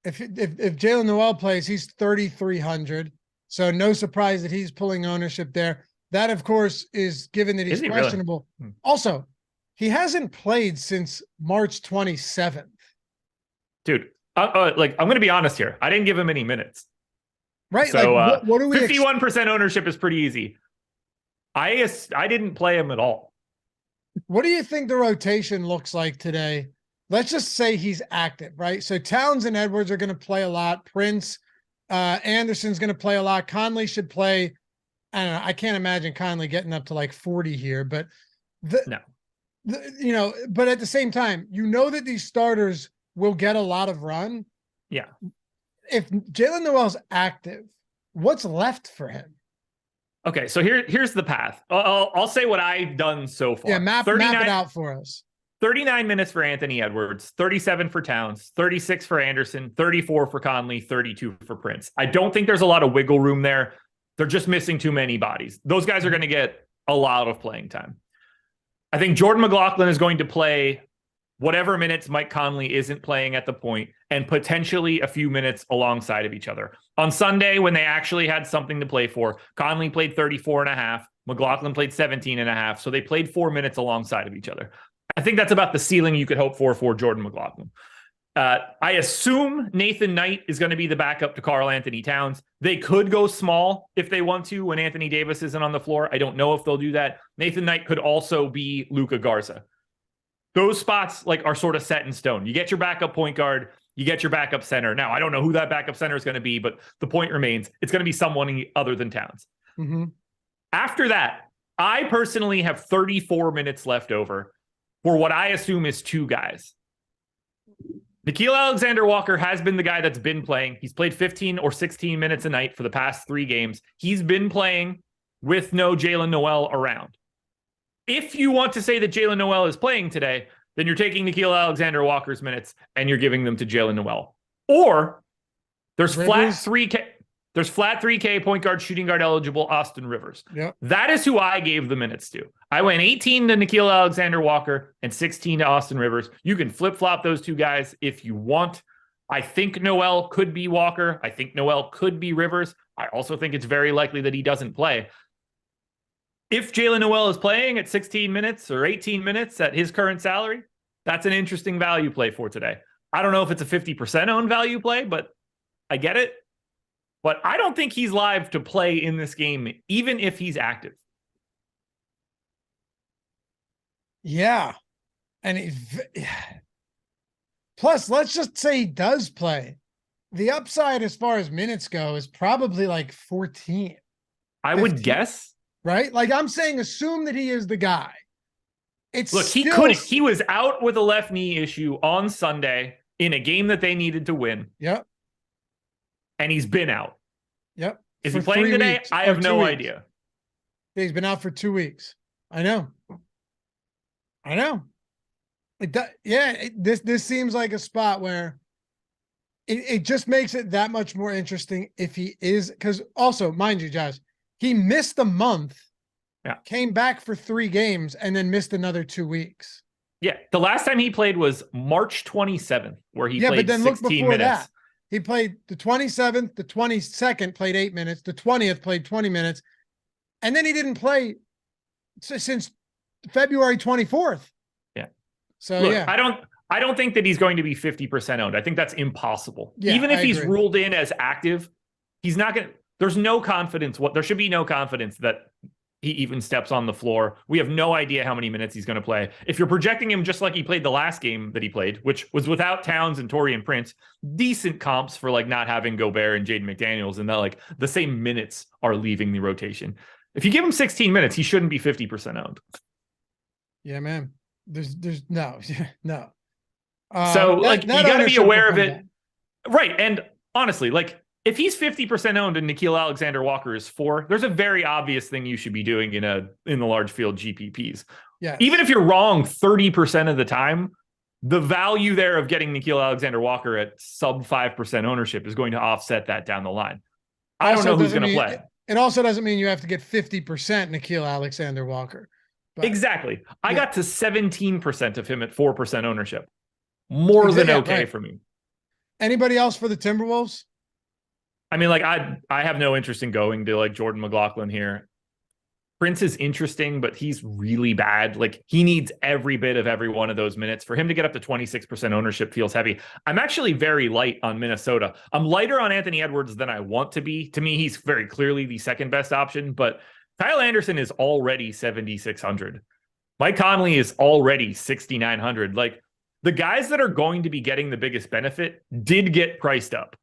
If Jalen Noel plays, he's 3,300. So no surprise that he's pulling ownership there. That, of course, is given that he's questionable. Really? Also, he hasn't played since March 27th. Dude, I'm going to be honest here. I didn't give him any minutes. Right. So what do we 51% ownership is pretty easy. I didn't play him at all. What do you think the rotation looks like today? Let's just say he's active, right? So Towns and Edwards are going to play a lot. Prince, Anderson's going to play a lot. Conley should play. I don't know. I can't imagine Conley getting up to like 40 here, but but at the same time, that these starters will get a lot of run. Yeah. If Jalen Noel's active, what's left for him? Okay, so here's the path. I'll say what I've done so far. Yeah, map it out for us. 39 minutes for Anthony Edwards, 37 for Towns, 36 for Anderson, 34 for Conley, 32 for Prince. I don't think there's a lot of wiggle room there. They're just missing too many bodies. Those guys are going to get a lot of playing time. I think Jordan McLaughlin is going to play whatever minutes Mike Conley isn't playing at the point, and potentially a few minutes alongside of each other. On Sunday, when they actually had something to play for, Conley played 34 and a half. McLaughlin played 17 and a half. So they played 4 minutes alongside of each other. I think that's about the ceiling you could hope for Jordan McLaughlin. I assume Nathan Knight is going to be the backup to Karl Anthony Towns. They could go small if they want to when Anthony Davis isn't on the floor. I don't know if they'll do that. Nathan Knight could also be Luka Garza. Those spots are sort of set in stone. You get your backup point guard, you get your backup center. Now, I don't know who that backup center is going to be, but the point remains, it's going to be someone other than Towns. Mm-hmm. After that, I personally have 34 minutes left over for what I assume is 2 guys. Nickeil Alexander-Walker has been the guy that's been playing. He's played 15 or 16 minutes a night for the past 3 games. He's been playing with no Jalen Noel around. If you want to say that Jalen Noel is playing today, then you're taking Nickeil Alexander-Walker's minutes and you're giving them to Jalen Noel. Or there's flat 3K point guard, shooting guard eligible Austin Rivers. Yep. That is who I gave the minutes to. I went 18 to Nickeil Alexander-Walker and 16 to Austin Rivers. You can flip-flop those 2 guys if you want. I think Noel could be Walker. I think Noel could be Rivers. I also think it's very likely that he doesn't play. If Jalen Noel is playing at 16 minutes or 18 minutes at his current salary, that's an interesting value play for today. I don't know if it's a 50% owned value play, but I get it. But I don't think he's live to play in this game, even if he's active. Yeah. And plus, let's just say he does play. The upside as far as minutes go is probably 14. I would guess. Right? I'm saying assume that he is the guy. He was out with a left knee issue on Sunday in a game that they needed to win. Yep. And he's been out. Yep. Is he playing today? I have no idea. He's been out for 2 weeks. I know. This seems like a spot where it just makes it that much more interesting if he is, because also, mind you, Josh, he missed a month, came back for 3 games, and then missed another 2 weeks. Yeah, the last time he played was March 27th, where he played 16 minutes. That. He played the 27th, the 22nd played 8 minutes, the 20th played 20 minutes, and then he didn't play since February 24th. Yeah. So look, I don't think that he's going to be 50% owned. I think that's impossible. Yeah, even if he's ruled in as active, he's not going to. There's no confidence. There should be no confidence that he even steps on the floor. We have no idea how many minutes he's going to play. If you're projecting him just like he played the last game that he played, which was without Towns and Taurean Prince, decent comps for not having Gobert and Jaden McDaniels, and that the same minutes are leaving the rotation. If you give him 16 minutes, he shouldn't be 50% owned. Yeah, man. There's no. So you got to be aware of it. Right. And honestly, if he's 50% owned and Nickeil Alexander-Walker is 4, there's a very obvious thing you should be doing in the large field GPPs. Yeah. Even if you're wrong 30% of the time, the value there of getting Nickeil Alexander-Walker at sub 5% ownership is going to offset that down the line. I don't know who's going to play. It also doesn't mean you have to get 50% Nickeil Alexander-Walker. Exactly. I got to 17% of him at 4% ownership. More than okay for me. Anybody else for the Timberwolves? I mean, I have no interest in going to Jordan McLaughlin here. Prince is interesting, but he's really bad. He needs every bit of every one of those minutes. For him to get up to 26% ownership feels heavy. I'm actually very light on Minnesota. I'm lighter on Anthony Edwards than I want to be. To me, he's very clearly the second best option, but Kyle Anderson is already 7,600. Mike Conley is already 6,900. The guys that are going to be getting the biggest benefit did get priced up.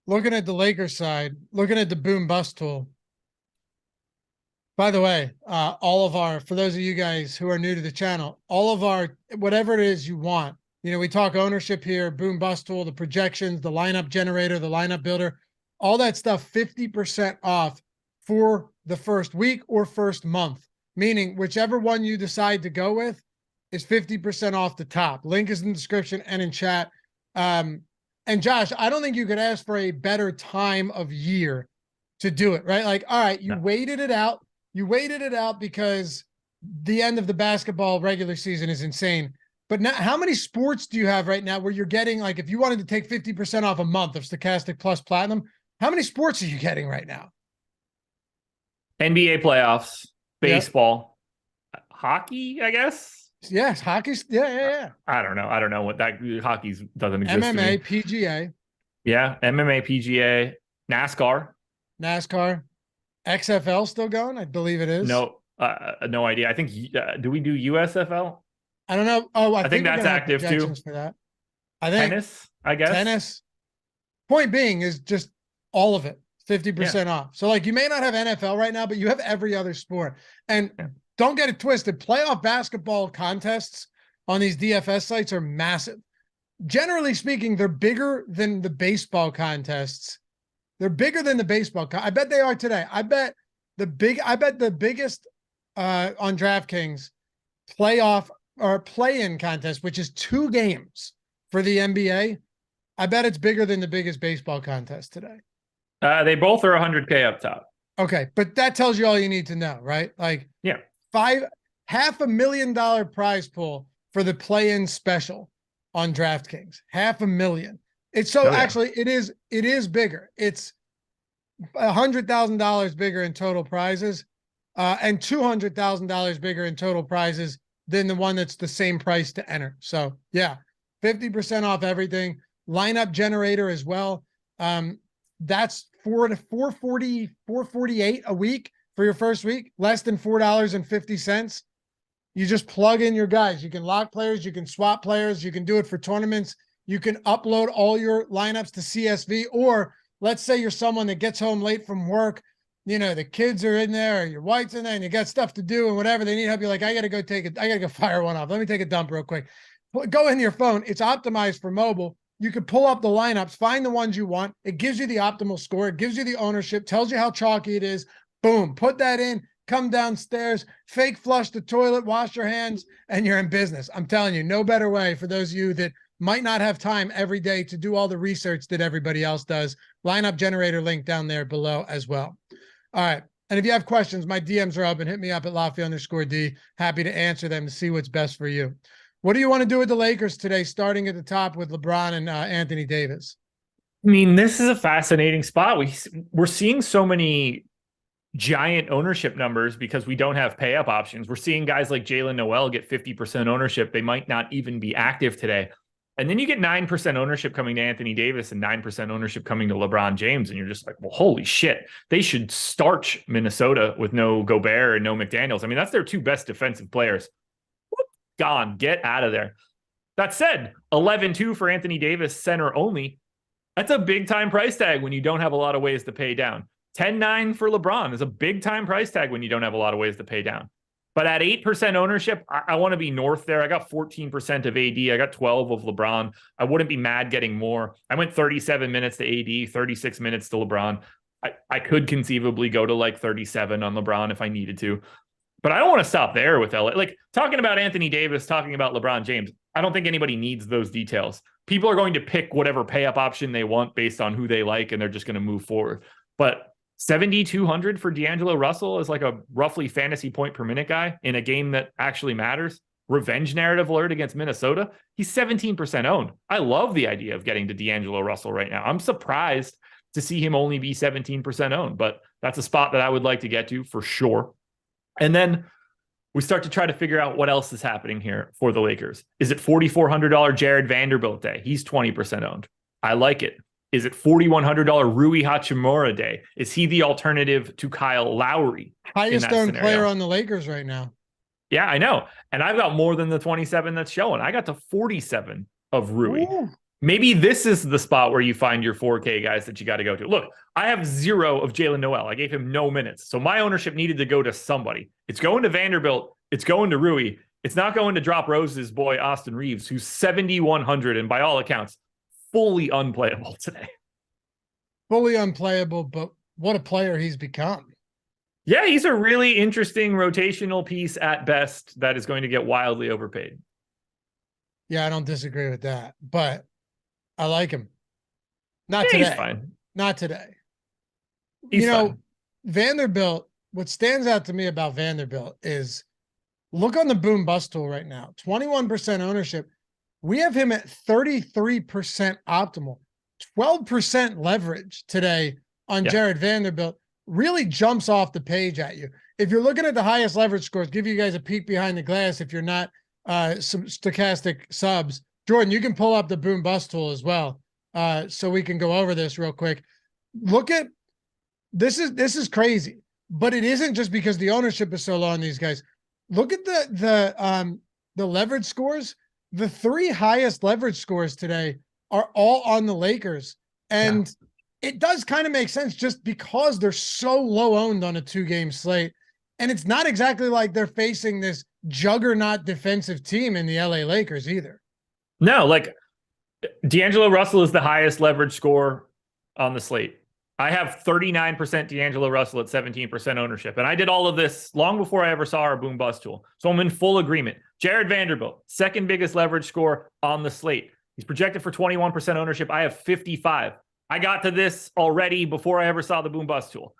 Looking at the Lakers side, looking at the boom bust tool. By the way, for those of you guys who are new to the channel, all of our, whatever it is you want, we talk ownership here, boom bust tool, the projections, the lineup generator, the lineup builder, all that stuff, 50% off for the first week or first month, meaning whichever one you decide to go with is 50% off the top. Link is in the description and in chat. And Josh, I don't think you could ask for a better time of year to do it, right? All right, you waited it out. You waited it out because the end of the basketball regular season is insane. But now, how many sports do you have right now where you're getting, like, if you wanted to take 50% off a month of Stochastic plus Platinum, how many sports are you getting right now? NBA playoffs, Yep. baseball, hockey, I guess. Yes, hockey's. Yeah. I don't know. I don't know what that hockey's doesn't exist to MMA, me. PGA, Yeah, MMA, PGA, NASCAR. NASCAR, XFL still going? I believe it is. No idea. I think do we do USFL? I don't know. Oh, I I think we're that's gonna have active too. projections for that. I think Tennis, I guess. tennis. Point being is just all of it, 50% off. So, like, you may not have NFL right now, but you have every other sport. And don't get it twisted. Playoff basketball contests on these DFS sites are massive. Generally speaking, they're bigger than the baseball contests. They're bigger than the baseball. I bet they are today. I bet the biggest on DraftKings playoff or play-in contest, which is 2 games for the NBA. I bet it's bigger than the biggest baseball contest today. They both are 100K up top. Okay, but that tells you all you need to know, right? Like, $500,000 prize pool for the play-in special on DraftKings. $500,000. It's so actually it is bigger. It's $100,000 bigger in total prizes, and $200,000 bigger in total prizes than the one that's the same price to enter. So yeah, 50% off everything. Lineup generator as well. That's $448 a week for your first week, less than $4.50. You just plug in your guys. You can lock players, you can swap players, you can do it for tournaments. You can upload all your lineups to CSV, or let's say you're someone that gets home late from work, the kids are in there, or your wife's in there, and you got stuff to do and whatever. They need help. You're like, I got to go fire one off. Let me take a dump real quick. Go into your phone. It's optimized for mobile. You can pull up the lineups, find the ones you want. It gives you the optimal score. It gives you the ownership, tells you how chalky it is. Boom, put that in, come downstairs, fake flush the toilet, wash your hands, and you're in business. I'm telling you, no better way for those of you that might not have time every day to do all the research that everybody else does. Lineup generator link down there below as well. All right. And if you have questions, my DMs are up, and hit me up at Lafayette_D. Happy to answer them to see what's best for you. What do you want to do with the Lakers today, starting at the top with LeBron and Anthony Davis? I mean, this is a fascinating spot. We're seeing so many giant ownership numbers because we don't have pay up options. We're seeing guys like Jalen Noel get 50% ownership. They might not even be active today. And then you get 9% ownership coming to Anthony Davis and 9% ownership coming to LeBron James. And you're just like, well, holy shit. They should starch Minnesota with no Gobert and no McDaniels. I mean, that's their 2 best defensive players. Gone. Get out of there. That said, 11-2 for Anthony Davis, center only. That's a big time price tag when you don't have a lot of ways to pay down. 10-9 for LeBron is a big time price tag when you don't have a lot of ways to pay down. But at 8% ownership, I want to be north there. I got 14% of AD. I got 12 of LeBron. I wouldn't be mad getting more. I went 37 minutes to AD, 36 minutes to LeBron. I could conceivably go to like 37 on LeBron if I needed to. But I don't want to stop there with LA. Like, talking about Anthony Davis, talking about LeBron James, I don't think anybody needs those details. People are going to pick whatever pay up option they want based on who they like, and they're just going to move forward. But 7,200 for D'Angelo Russell is like a roughly fantasy point per minute guy in a game that actually matters. Revenge narrative alert against Minnesota. He's 17% owned. I love the idea of getting to D'Angelo Russell right now. I'm surprised to see him only be 17% owned, but that's a spot that I would like to get to for sure. And then we start to try to figure out what else is happening here for the Lakers. Is it $4,400 Jared Vanderbilt day? He's 20% owned. I like it. Is it $4,100 Rui Hachimura day? Is he the alternative to Kyle Lowry? Highest owned player on the Lakers right now. Yeah, I know. And I've got more than the 27 that's showing. I got to 47 of Rui. Ooh. Maybe this is the spot where you find your 4K guys that you got to go to. Look, I have 0 of Jalen Noel. I gave him no minutes. So my ownership needed to go to somebody. It's going to Vanderbilt. It's going to Rui. It's not going to Drop Rose's boy, Austin Reeves, who's 7,100 and by all accounts, fully unplayable today. Fully unplayable, but what a player he's become. Yeah, he's a really interesting rotational piece at best that is going to get wildly overpaid. Yeah, I don't disagree with that, but I like him. Not today. He's fine. Not today. He's fine. Vanderbilt, what stands out to me about Vanderbilt is Look on the boom bust tool right now, 21% ownership. We have him at 33% optimal, 12% leverage today on Jared Vanderbilt. Really jumps off the page at you. If you're looking at the highest leverage scores, give you guys a peek behind the glass if you're not some stochastic subs. Jordan, you can pull up the boom bust tool as well, so we can go over this real quick. Look at this is crazy, but it isn't just because the ownership is so low on these guys. Look at the leverage scores. The 3 highest leverage scores today are all on the Lakers, and it does kind of make sense just because they're so low owned on a 2-game slate. And it's not exactly like they're facing this juggernaut defensive team in the LA Lakers either. No, like D'Angelo Russell is the highest leverage score on the slate. I have 39% D'Angelo Russell at 17% ownership. And I did all of this long before I ever saw our boom bust tool. So I'm in full agreement. Jared Vanderbilt, second biggest leverage score on the slate. He's projected for 21% ownership. I have 55. I got to this already before I ever saw the boom bust tool.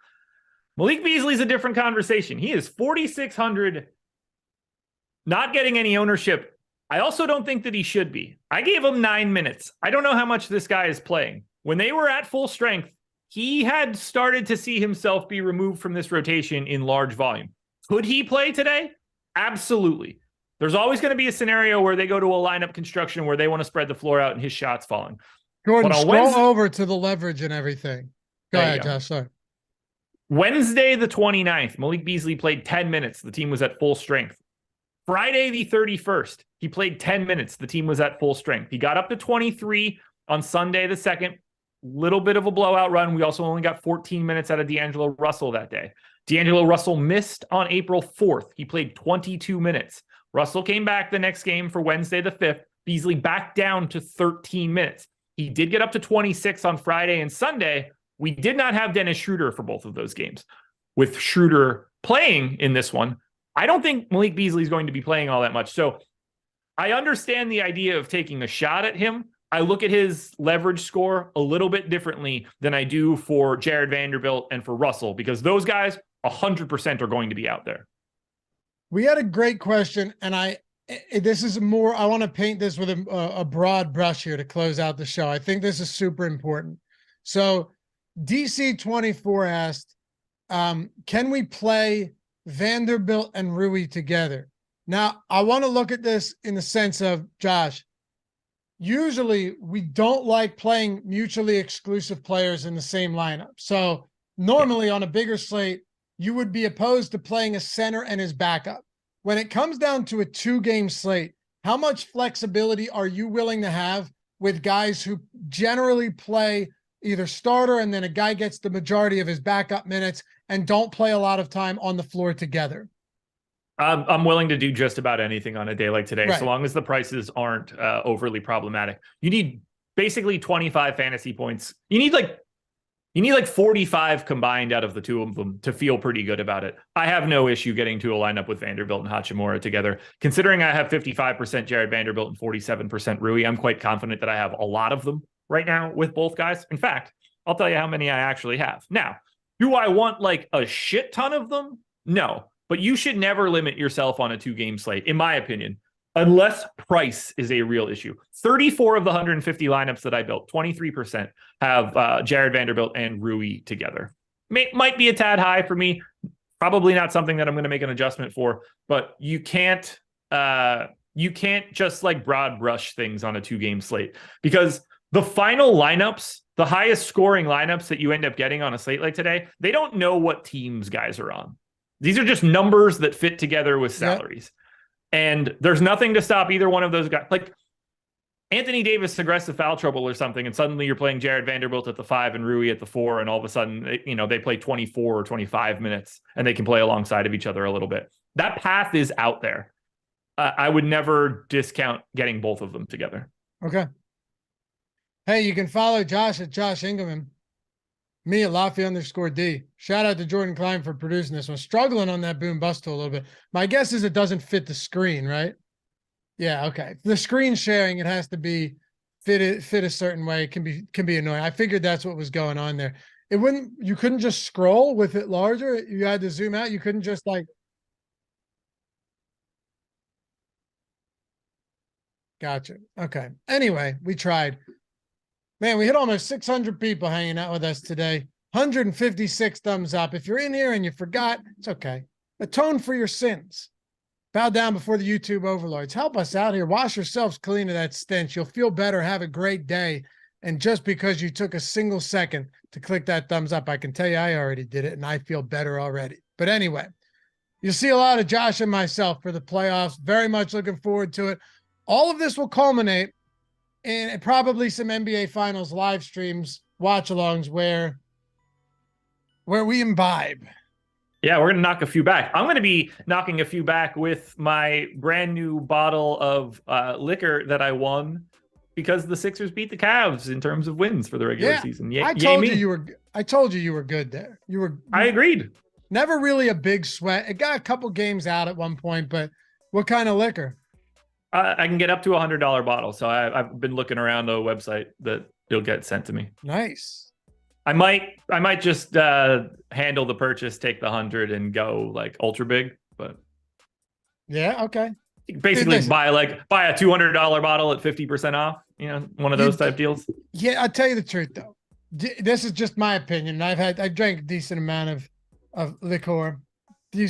Malik Beasley's a different conversation. He is 4,600, not getting any ownership. I also don't think that he should be. I gave him 9 minutes. I don't know how much this guy is playing. When they were at full strength, he had started to see himself be removed from this rotation in large volume. Could he play today? Absolutely. There's always going to be a scenario where they go to a lineup construction where they want to spread the floor out and his shot's falling. Jordan, scroll over to the leverage and everything. Go ahead, Josh. Sorry. Wednesday, the 29th, Malik Beasley played 10 minutes. The team was at full strength. Friday, the 31st, he played 10 minutes. The team was at full strength. He got up to 23 on Sunday, the 2nd. Little bit of a blowout run. We also only got 14 minutes out of D'Angelo Russell that day. D'Angelo Russell missed on April 4th. He played 22 minutes. Russell came back the next game for Wednesday, the 5th. Beasley back down to 13 minutes. He did get up to 26 on Friday and Sunday. We did not have Dennis Schroeder for both of those games. With Schroeder playing in this one, I don't think Malik Beasley is going to be playing all that much. So I understand the idea of taking a shot at him. I look at his leverage score a little bit differently than I do for Jared Vanderbilt and for Russell, because those guys 100% are going to be out there. We had a great question, and this is more, I want to paint this with a broad brush here to close out the show. I think this is super important. So DC24 asked, can we play Vanderbilt and Rui together? Now, I want to look at this in the sense of, Josh, usually we don't like playing mutually exclusive players in the same lineup. So normally on a bigger slate, you would be opposed to playing a center and his backup. When it comes down to a 2-game slate, how much flexibility are you willing to have with guys who generally play either starter and then a guy gets the majority of his backup minutes and don't play a lot of time on the floor together? I'm willing to do just about anything on a day like today, right, so long as the prices aren't overly problematic. You need basically 25 fantasy points. You need like 45 combined out of the two of them to feel pretty good about it. I have no issue getting to a lineup with Vanderbilt and Hachimura together. Considering I have 55% Jared Vanderbilt and 47% Rui, I'm quite confident that I have a lot of them right now with both guys. In fact, I'll tell you how many I actually have. Now, do I want like a shit ton of them? No. But you should never limit yourself on a 2-game slate, in my opinion, unless price is a real issue. 34 of the 150 lineups that I built, 23% have Jared Vanderbilt and Rui together. Might be a tad high for me. Probably not something that I'm going to make an adjustment for, but you can't just like broad brush things on a 2-game slate, because the final lineups, the highest scoring lineups that you end up getting on a slate like today, they don't know what teams guys are on. These are just numbers that fit together with salaries. Yep. And there's nothing to stop either one of those guys. Like Anthony Davis, aggressive foul trouble or something, and suddenly you're playing Jared Vanderbilt at the 5 and Rui at the 4, and all of a sudden, they play 24 or 25 minutes, and they can play alongside of each other a little bit. That path is out there. I would never discount getting both of them together. Okay. Hey, you can follow Josh at Josh Engleman. Me at Laffy_D. Shout out to Jordan Klein for producing this one. Struggling on that boom bust tool a little bit. My guess is it doesn't fit the screen, right? Yeah, okay. The screen sharing, it has to be fit a certain way. It can be annoying. I figured that's what was going on there. You couldn't just scroll with it larger. You had to zoom out. You couldn't just like. Gotcha. Okay. Anyway, we tried. Man, we hit almost 600 people hanging out with us today. 156 thumbs up. If you're in here and you forgot, it's okay. Atone for your sins. Bow down before the YouTube overlords. Help us out here. Wash yourselves clean of that stench. You'll feel better. Have a great day. And just because you took a single second to click that thumbs up, I can tell you I already did it, and I feel better already. But anyway, you'll see a lot of Josh and myself for the playoffs. Very much looking forward to it. All of this will culminate in probably some NBA Finals live streams, watch-alongs where we imbibe. Yeah, we're going to knock a few back. I'm going to be knocking a few back with my brand new bottle of liquor that I won because the Sixers beat the Cavs in terms of wins for the regular season. I told you you were good there. I agreed. Never really a big sweat. It got a couple games out at one point, but what kind of liquor? I can get up to $100 bottle. So I've been looking around a website that it'll get sent to me. Nice. I might just handle the purchase, take the 100 and go like ultra big, but yeah, okay. Basically buy a $200 bottle at 50% off, one of those type deals. Yeah, I'll tell you the truth though. This is just my opinion. I've drank a decent amount of liquor. You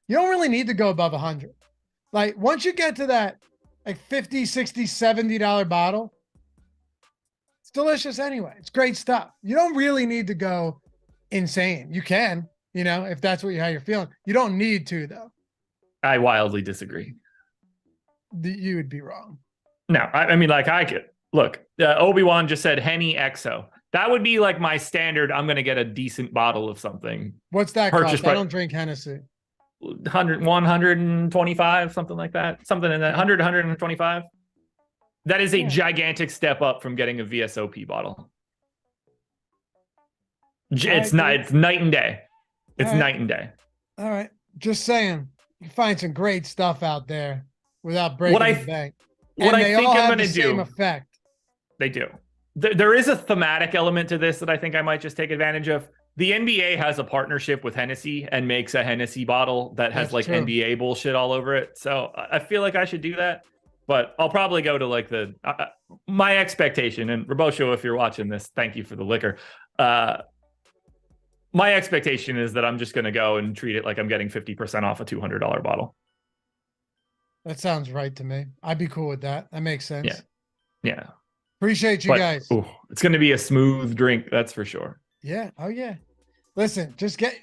don't really need to go above 100. Like once you get to that like $50, $60, $70 bottle, it's delicious anyway. It's great stuff. You don't really need to go insane. You can, if that's how you're feeling. You don't need to though. I wildly disagree. You would be wrong. No, I mean, like I could look. Obi-Wan just said Henny XO. That would be like my standard. I'm going to get a decent bottle of something. What's that cost? I don't drink Hennessy. 125, something like that. Something in that 100, 125. That is a gigantic step up from getting a VSOP bottle. It's night and day. It's night and day. All right. Just saying. You find some great stuff out there without breaking the bank. What I think I'm going to do. Same effect. They do. There is a thematic element to this that I think I might just take advantage of. The NBA has a partnership with Hennessy and makes a Hennessy bottle that has true. NBA bullshit all over it. So I feel like I should do that. But I'll probably go to like my expectation. And Robosho, if you're watching this, thank you for the liquor. My expectation is that I'm just going to go and treat it like I'm getting 50% off a $200 bottle. That sounds right to me. I'd be cool with that. That makes sense. Yeah. Appreciate you guys. It's going to be a smooth drink. That's for sure. Yeah. Oh yeah. Listen,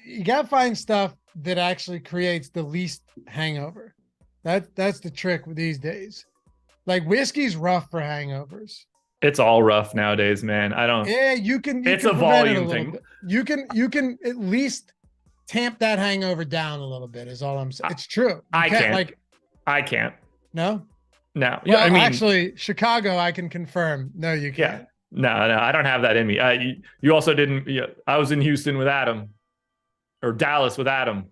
you got to find stuff that actually creates the least hangover. That's the trick these days. Like whiskey's rough for hangovers. It's all rough nowadays, man. Yeah, you can. It's a volume thing. Bit. You can at least tamp that hangover down a little bit. Is all I'm saying. It's true. I can't. No. Well, actually, Chicago, I can confirm. No, you can't. Yeah. No, I don't have that in me. You also didn't. I was in Houston with Adam, or Dallas with Adam.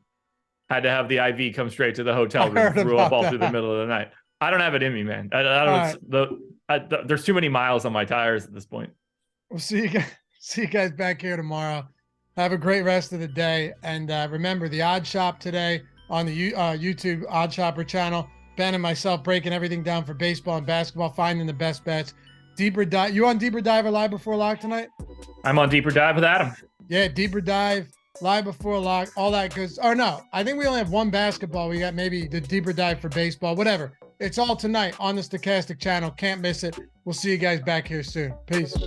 Had to have the IV come straight to the hotel room, threw up all through the middle of the night. I don't have it in me, man. I don't. There's too many miles on my tires at this point. We'll see you guys back here tomorrow. Have a great rest of the day, and remember the Odd Shop today on the YouTube Odd Shopper channel. Ben and myself breaking everything down for baseball and basketball, finding the best bets. Deeper Dive. You on Deeper Dive or Live Before Lock tonight? I'm on Deeper Dive with Adam. Yeah, Deeper Dive, Live Before Lock, all that goes. Or no, I think we only have one basketball. We got maybe the Deeper Dive for baseball, whatever. It's all tonight on the Stochastic channel. Can't miss it. We'll see you guys back here soon. Peace.